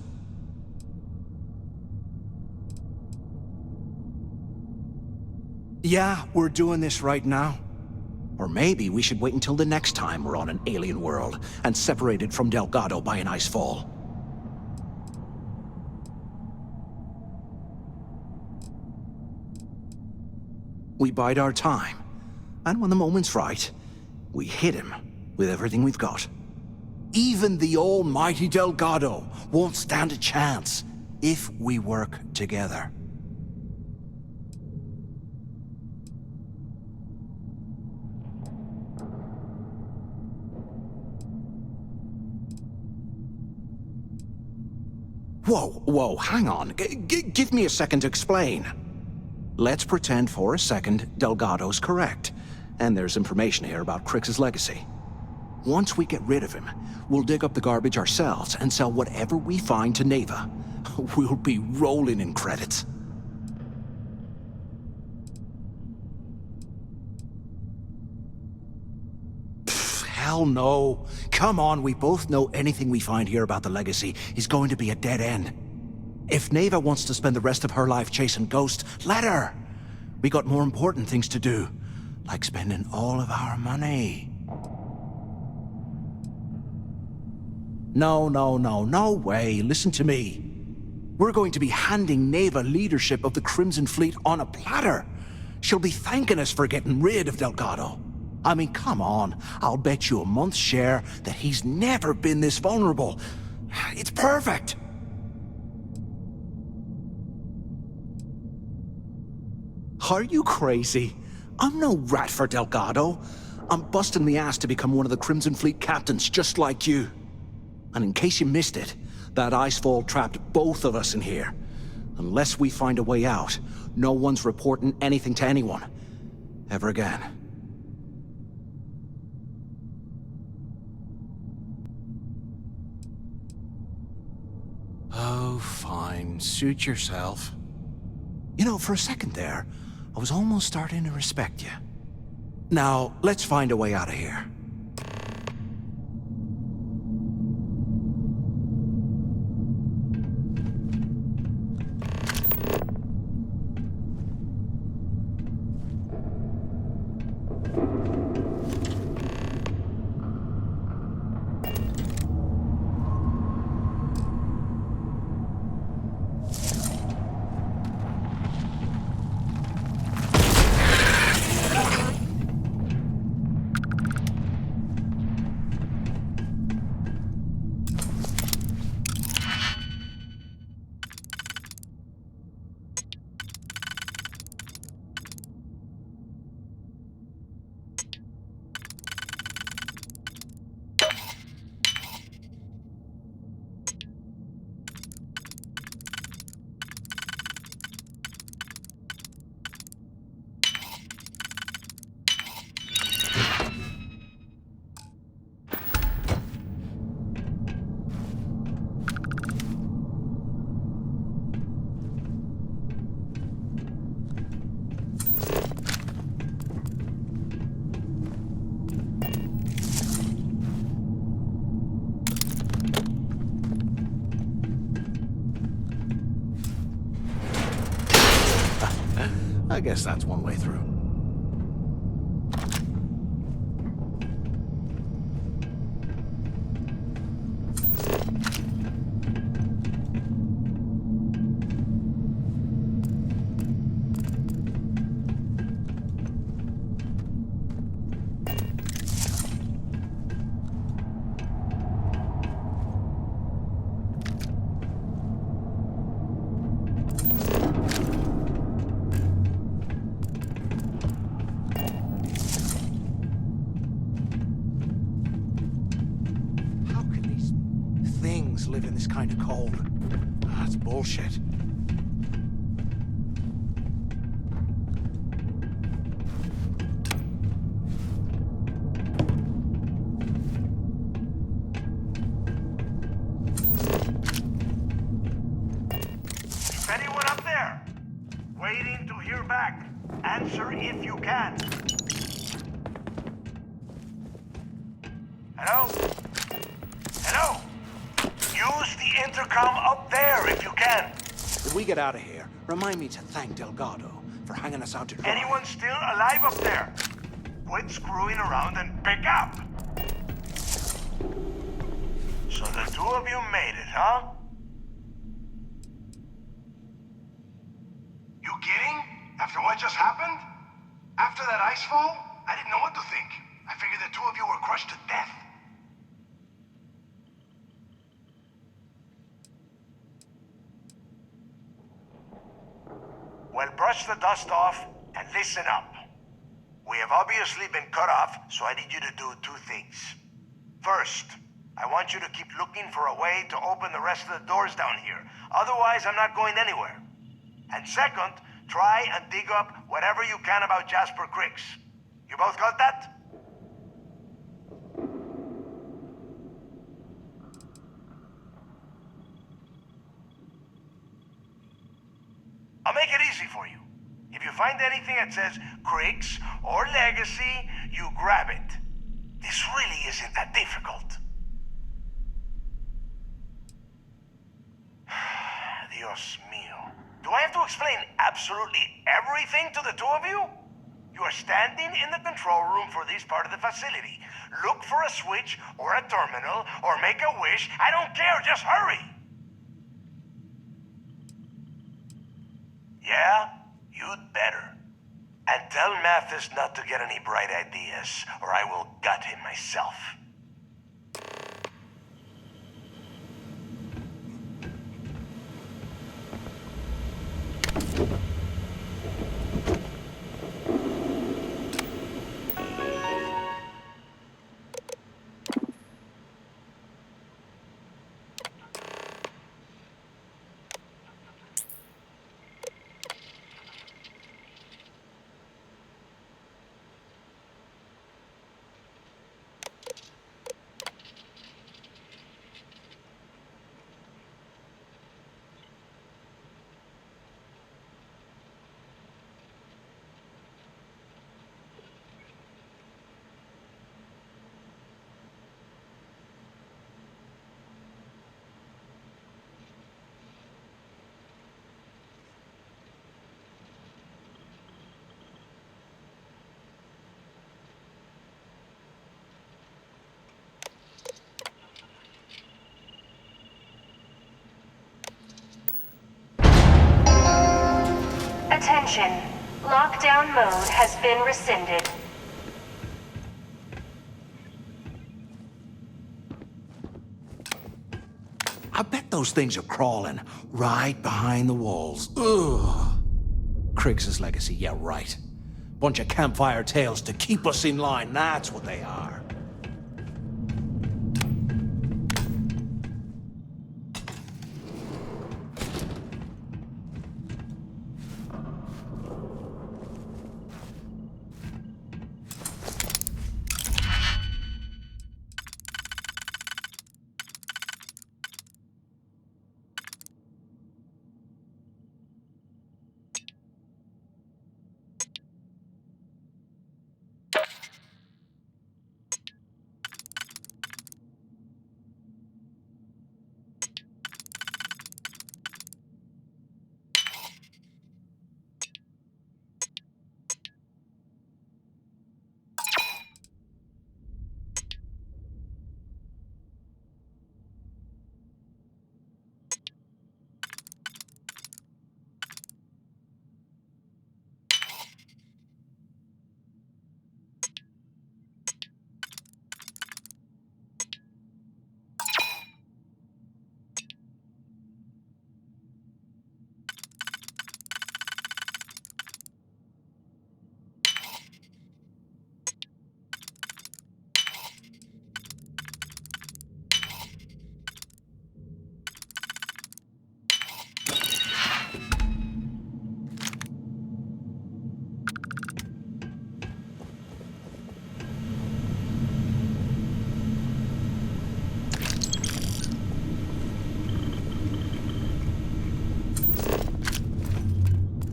Yeah, we're doing this right now. Or maybe we should wait until the next time we're on an alien world and separated from Delgado by an ice fall. We bide our time, and when the moment's right, we hit him with everything we've got. Even the almighty Delgado won't stand a chance if we work together. Whoa, hang on. Give me a second to explain. Let's pretend for a second Delgado's correct, and there's information here about Crix's legacy. Once we get rid of him, we'll dig up the garbage ourselves and sell whatever we find to Neva. We'll be rolling in credits. Pfft, hell no. Come on, we both know anything we find here about the legacy is going to be a dead end. If Neva wants to spend the rest of her life chasing ghosts, let her! We got more important things to do, like spending all of our money. No way, listen to me. We're going to be handing Neva leadership of the Crimson Fleet on a platter. She'll be thanking us for getting rid of Delgado. I mean, come on, I'll bet you a month's share that he's never been this vulnerable. It's perfect! Are you crazy? I'm no rat for Delgado. I'm busting the ass to become one of the Crimson Fleet captains, just like you. And in case you missed it, that icefall trapped both of us in here. Unless we find a way out, no one's reporting anything to anyone. Ever again. Oh, fine. Suit yourself. You know, for a second there, I was almost starting to respect you. Now, let's find a way out of here. I guess that's one way through. Live in this kind of cold. That's bullshit. Anyone up there? Waiting to hear back. Answer if you can. Hello? Hello? Use the intercom up there if you can. If we get out of here, remind me to thank Delgado for hanging us out to dry. Anyone still alive up there? Quit screwing around and pick up. So the two of you made it, huh? You kidding? After what just happened? After that ice fall? I didn't know what to think. I figured the two of you were crushed to death. Well, brush the dust off and listen up. We have obviously been cut off, so I need you to do two things. First, I want you to keep looking for a way to open the rest of the doors down here. Otherwise, I'm not going anywhere. And second, try and dig up whatever you can about Jasper Creeks. You both got that? I'll make it easy for you. If you find anything that says Creeks or Legacy, you grab it. This really isn't that difficult. Dios mío. Do I have to explain absolutely everything to the two of you? You are standing in the control room for this part of the facility. Look for a switch or a terminal or make a wish. I don't care, just hurry. Yeah? You'd better. And tell Mathis not to get any bright ideas, or I will gut him myself. Attention. Lockdown mode has been rescinded. I bet those things are crawling right behind the walls. Ugh. Criggs's legacy, yeah, right. Bunch of campfire tales to keep us in line, that's what they are.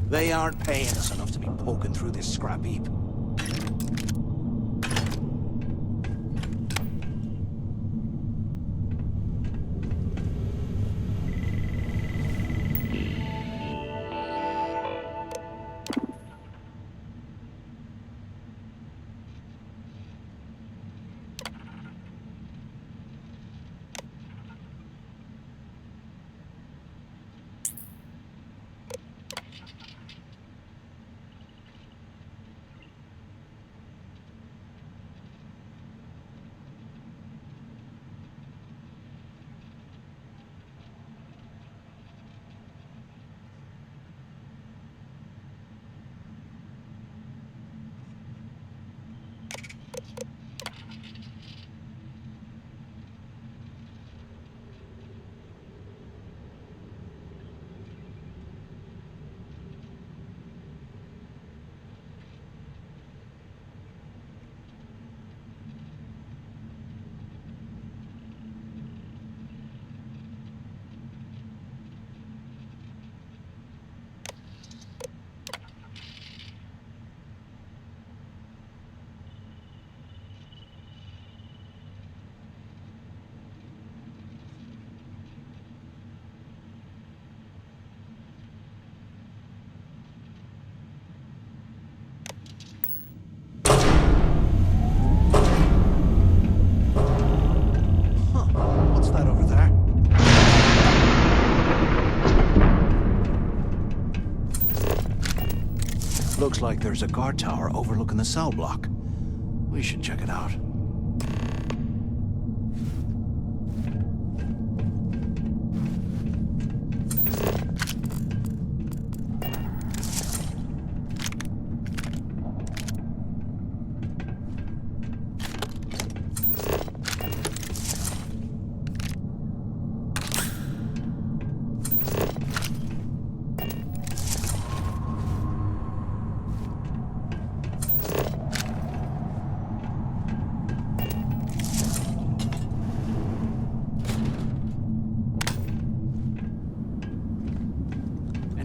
They aren't paying us enough to be poking through this scrap heap. Looks like there's a guard tower overlooking the cell block. We should check it out.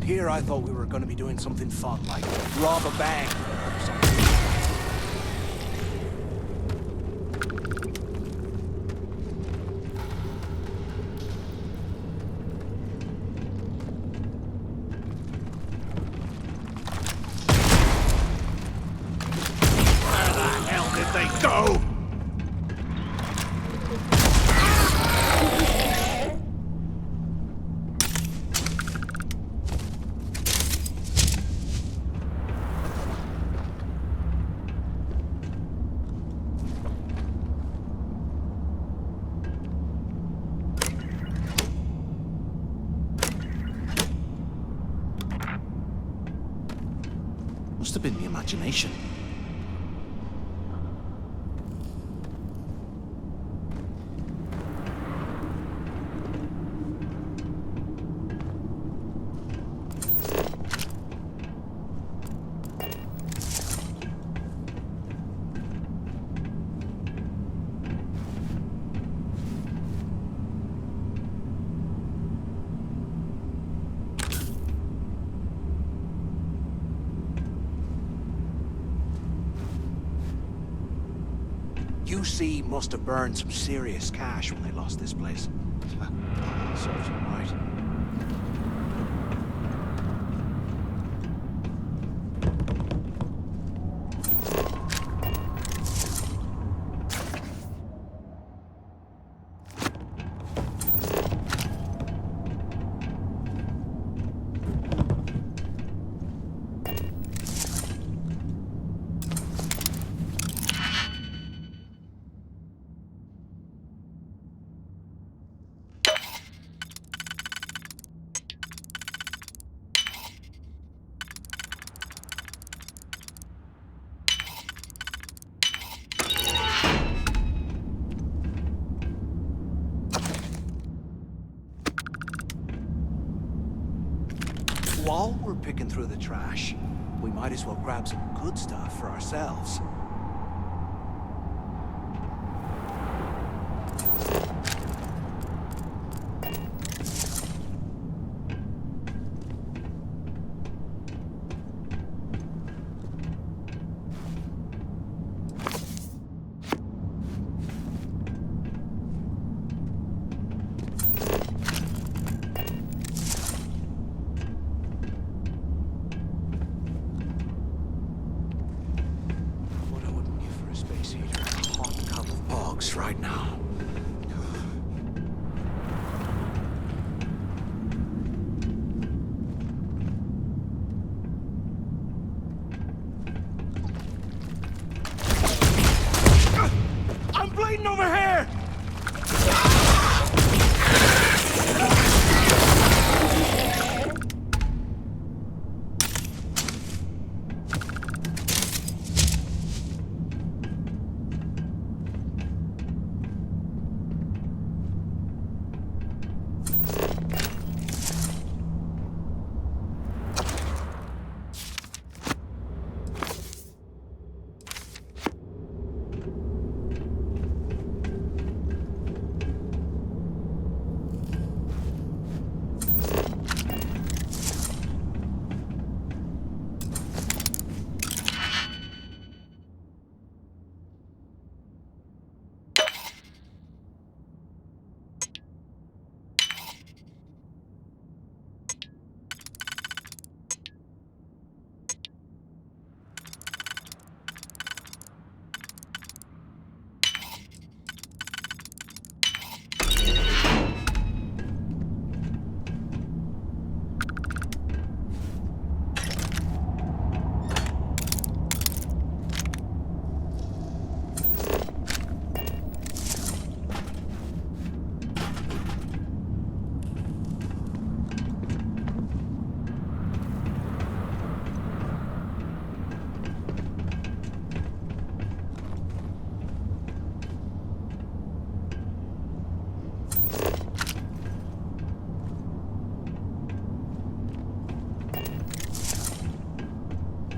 Here I thought we were going to be doing something fun, like rob a bank or something. Where the hell did they go? Must have been the imagination. UC must have burned some serious cash when they lost this place. Serves them right. While we're picking through the trash, we might as well grab some good stuff for ourselves. right now. I'm bleeding over here!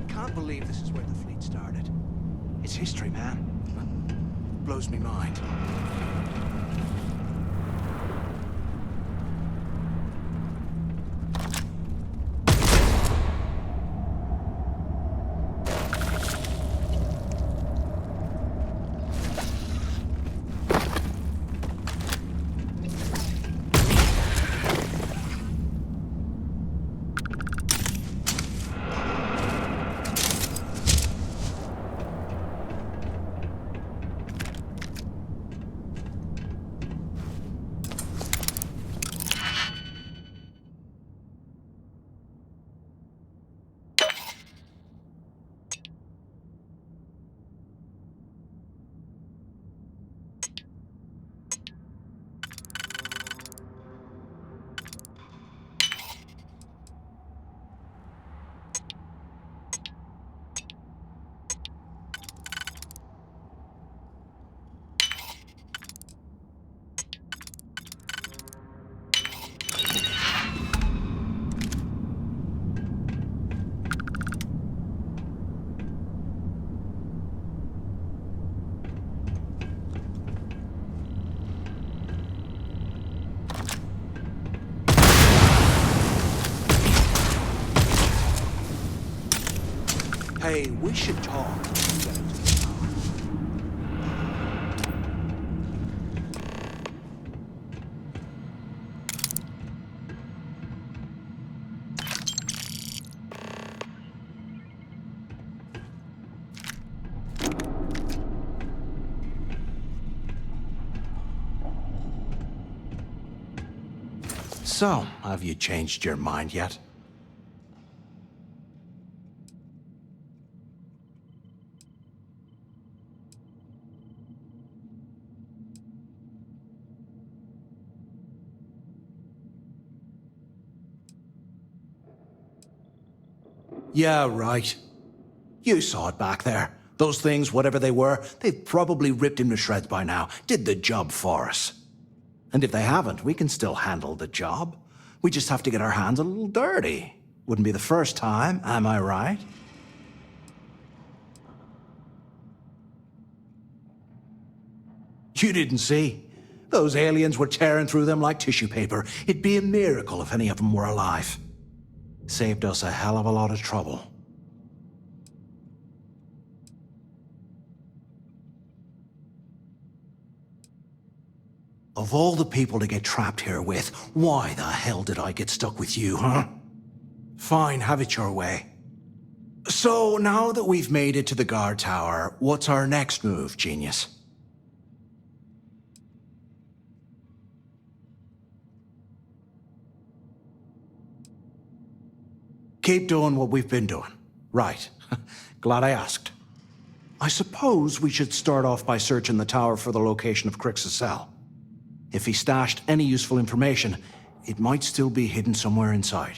Can't believe this is where the fleet started. It's history, man. Blows me mind. Hey, we should talk. So, have you changed your mind yet? Yeah, right. You saw it back there. Those things, whatever they were, they've probably ripped him to shreds by now. Did the job for us. And if they haven't, we can still handle the job. We just have to get our hands a little dirty. Wouldn't be the first time, am I right? You didn't see. Those aliens were tearing through them like tissue paper. It'd be a miracle if any of them were alive. Saved us a hell of a lot of trouble. Of all the people to get trapped here with, why the hell did I get stuck with you, huh? Fine, have it your way. So, now that we've made it to the guard tower, what's our next move, genius? Keep doing what we've been doing. Right. Glad I asked. I suppose we should start off by searching the tower for the location of Crix's cell. If he stashed any useful information, it might still be hidden somewhere inside.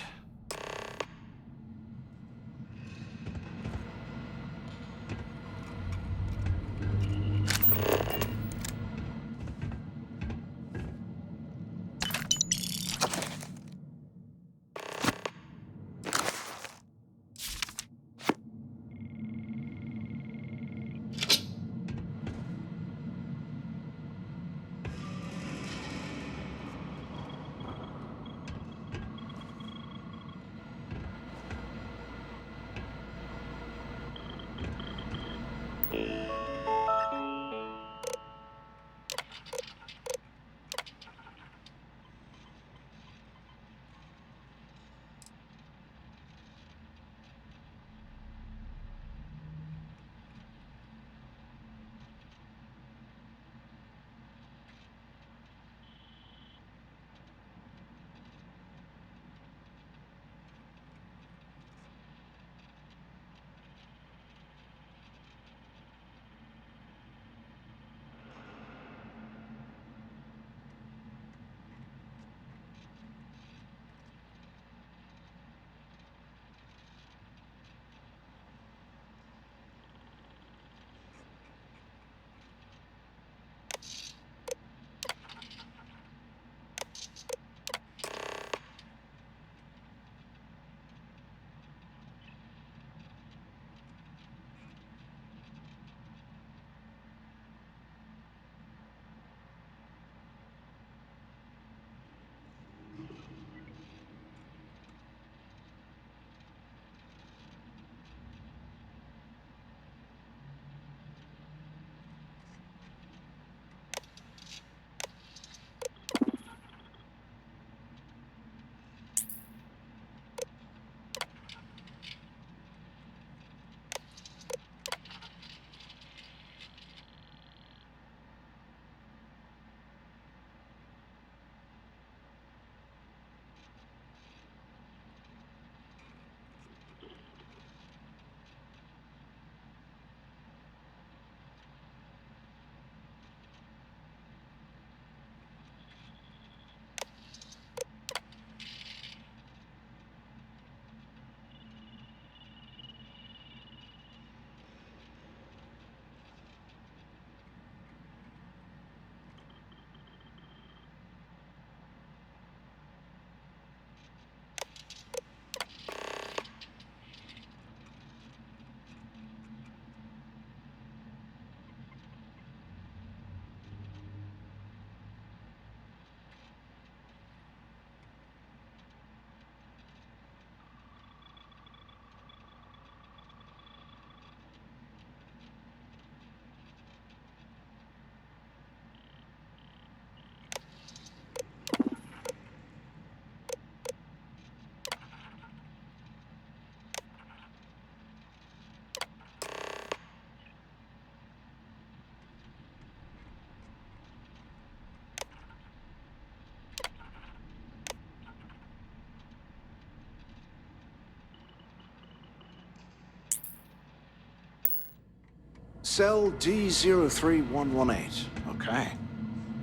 Cell D03118. Okay.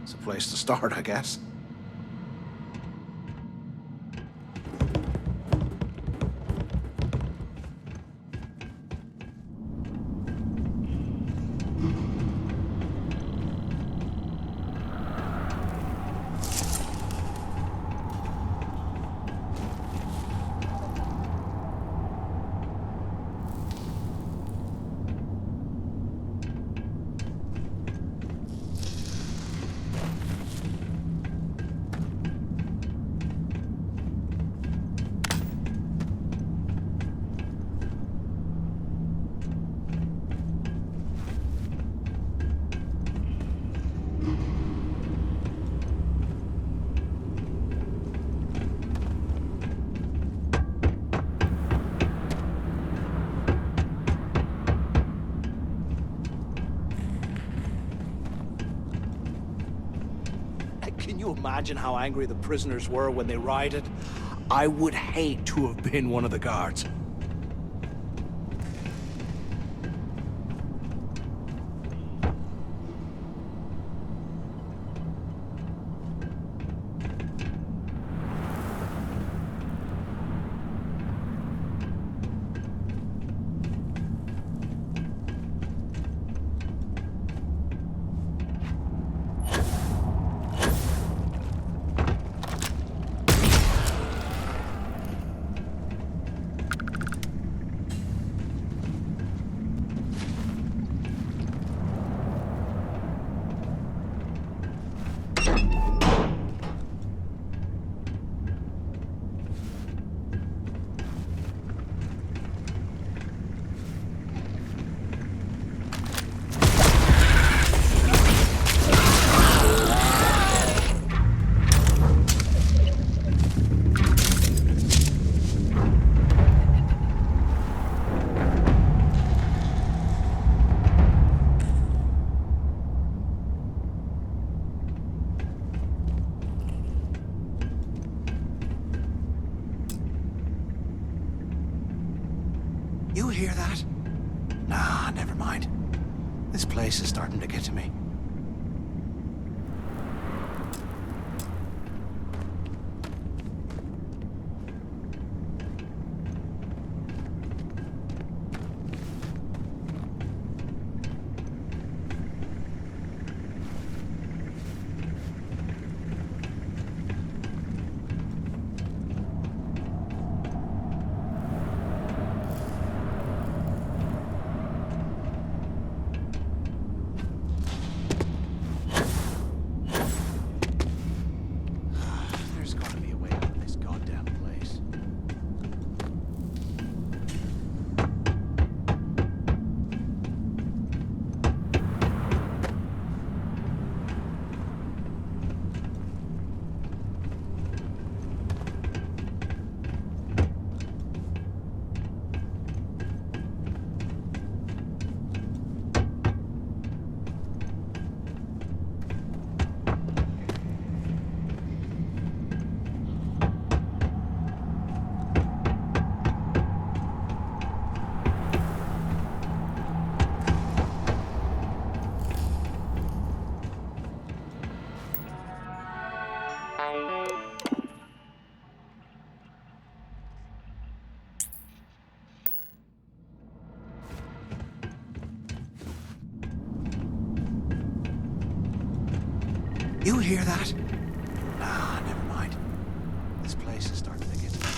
It's a place to start, I guess. Can you imagine how angry the prisoners were when they rioted? I would hate to have been one of the guards. You hear that? Nah, never mind. This place is starting to get to me. You hear that? Nah, never mind. This place is starting to get to me.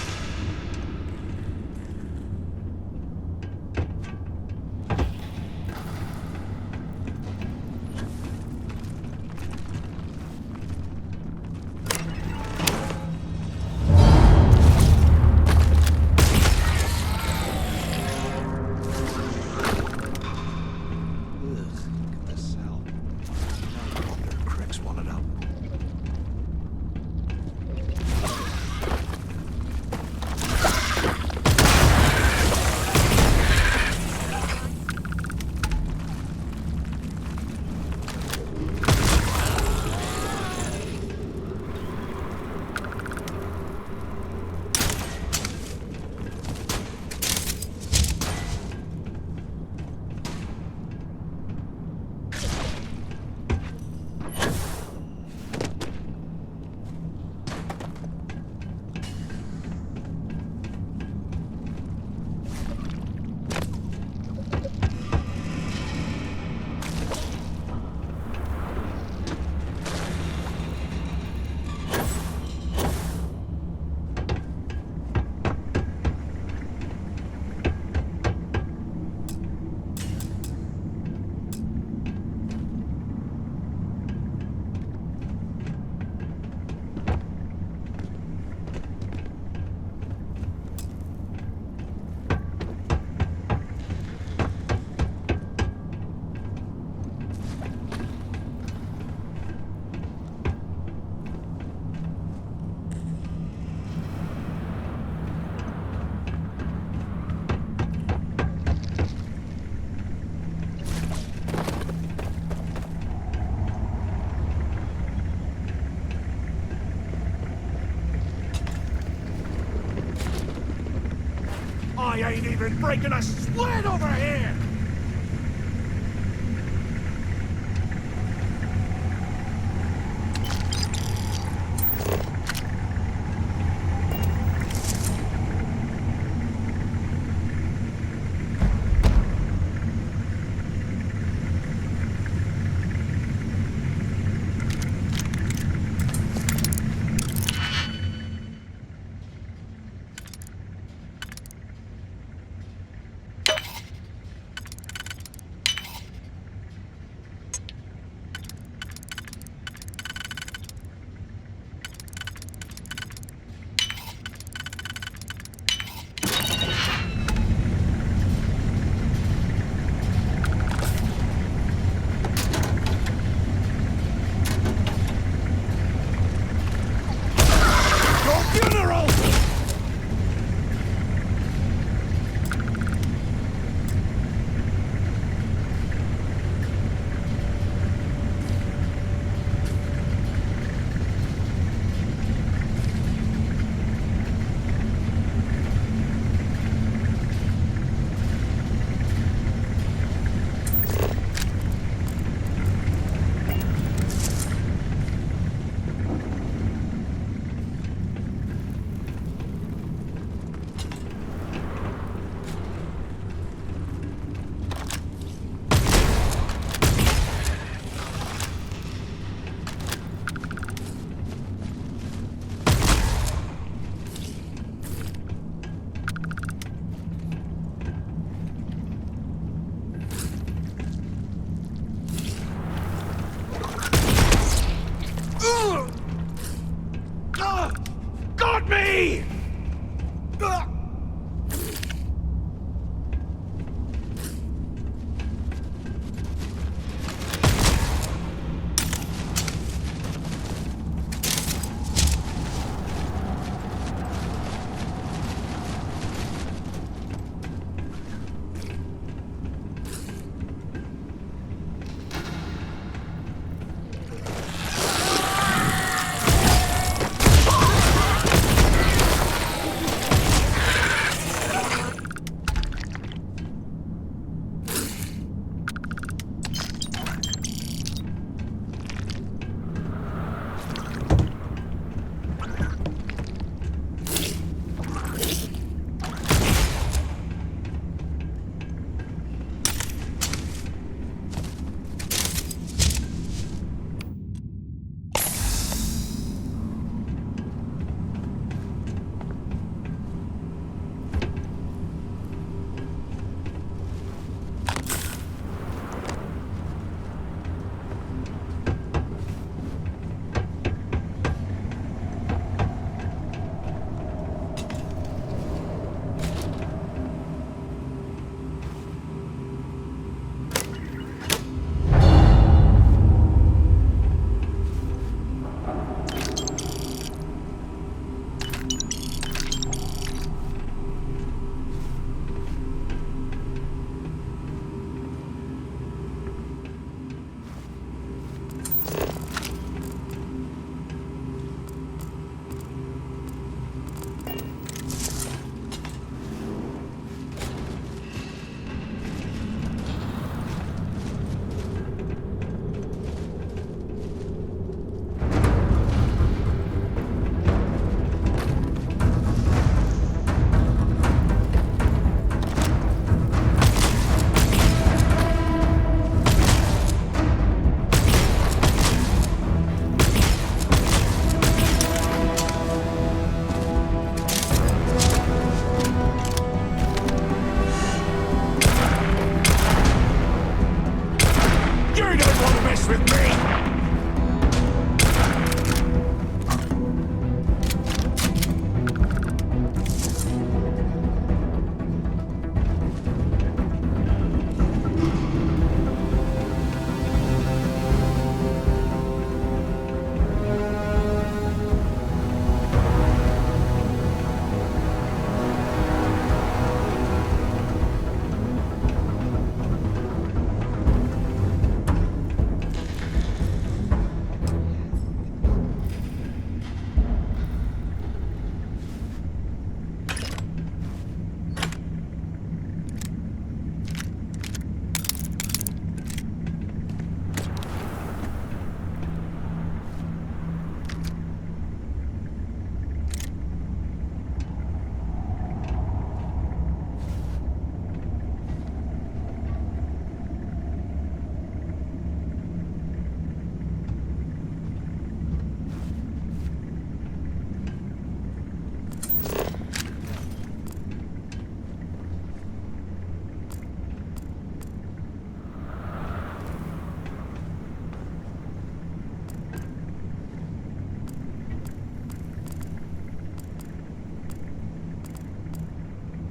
I ain't even breaking a sweat over here!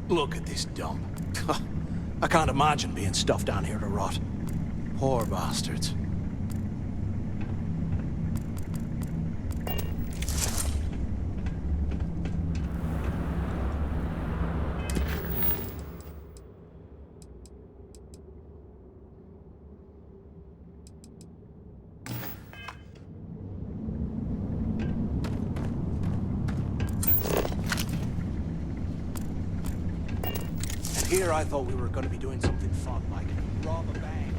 Look at this dump. I can't imagine being stuffed down here to rot. Poor bastards. Here I thought we were going to be doing something fun, like rob a bank.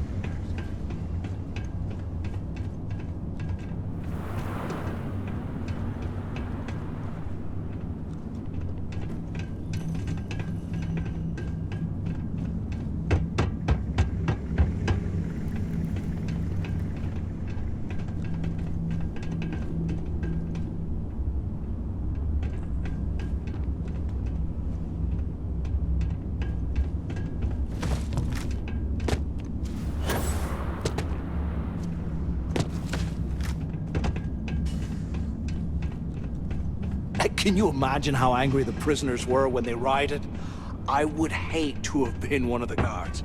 Can you imagine how angry the prisoners were when they rioted? I would hate to have been one of the guards.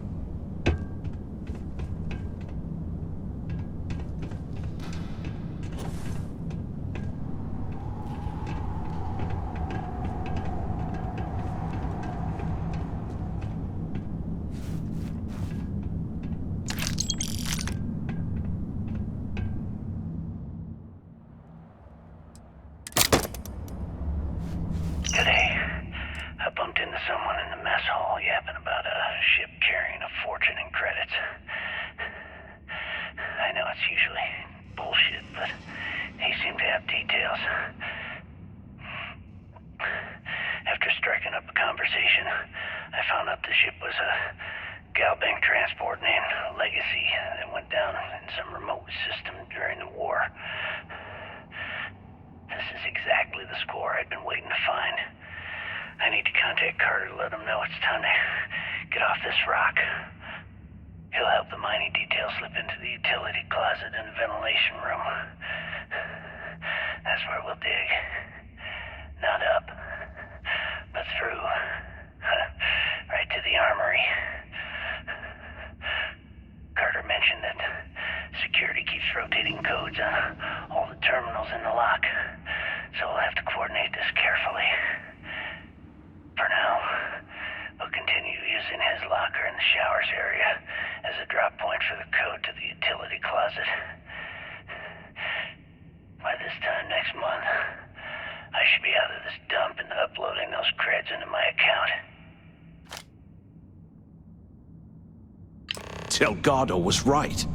Delgado was right.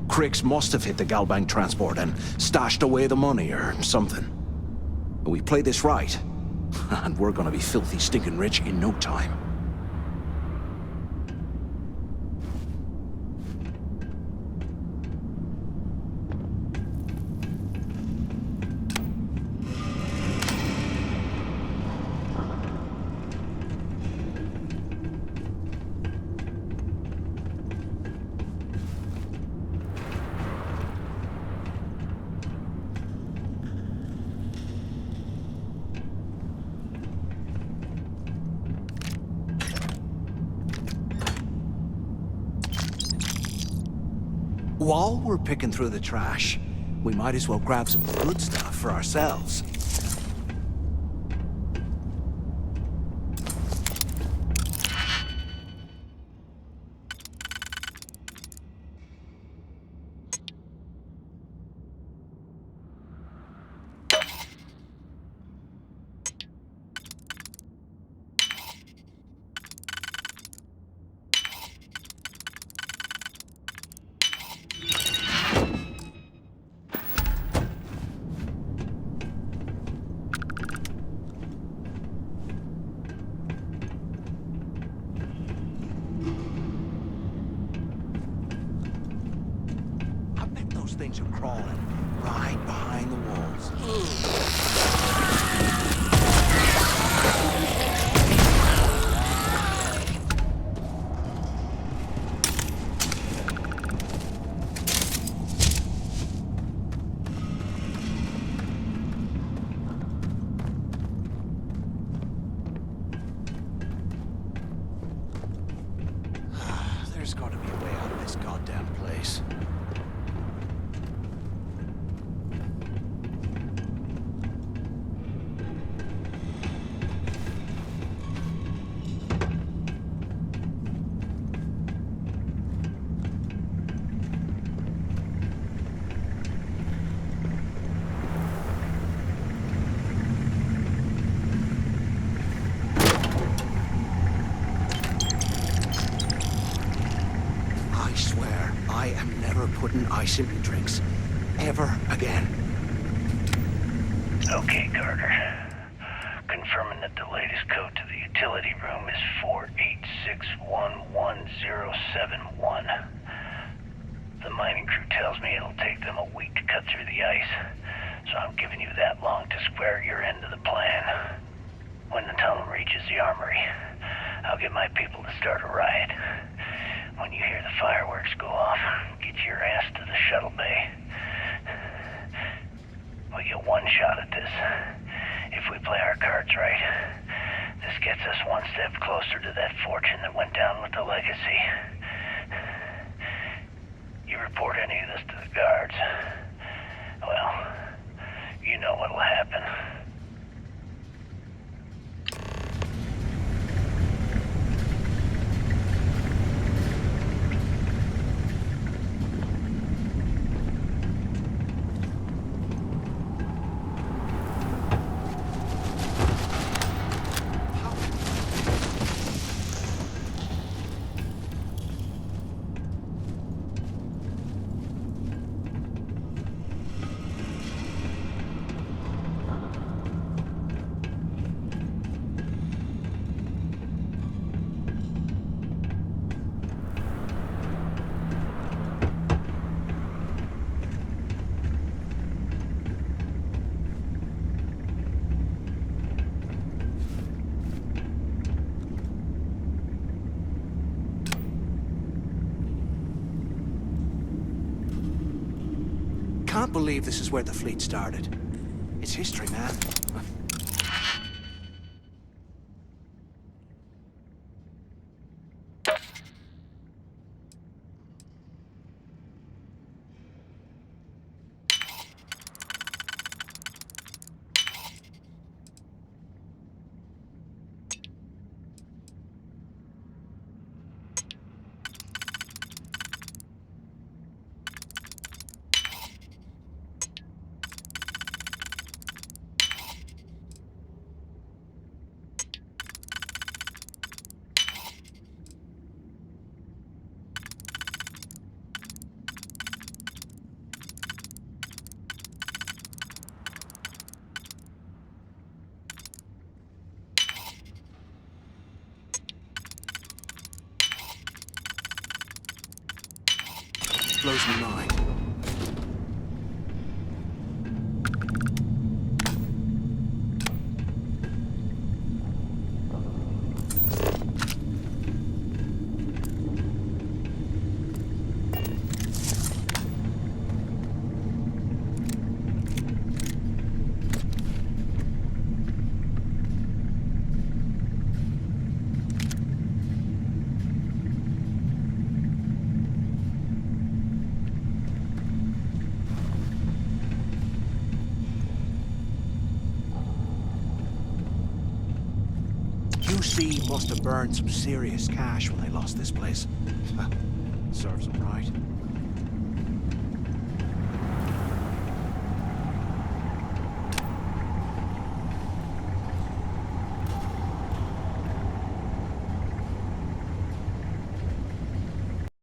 Cricks must have hit the Galbank transport and stashed away the money or something. We play this right, and we're gonna be filthy stinking rich in no time. While we're picking through the trash, we might as well grab some good stuff for ourselves. Things are crawling right behind the walls. There's got to be a way out of this goddamn place. Putting ice in my drinks. Ever again. Okay, Carter. Confirming that the latest code to the utility room is 486111071. The mining crew tells me it'll take them a week to cut through the ice, so I'm giving you that long to square your end of the plan. When the tunnel reaches the armory, I'll get my people to start a riot. When you hear the fireworks go off, get your ass to the shuttle bay. We get one shot at this. If we play our cards right, this gets us one step closer to that fortune that went down with the legacy. You report any of this to the guards, well, you know what'll happen. Can't believe this is where the fleet started. It's history, man. Blows my mind. QC must have burned some serious cash when they lost this place. Well, serves them right.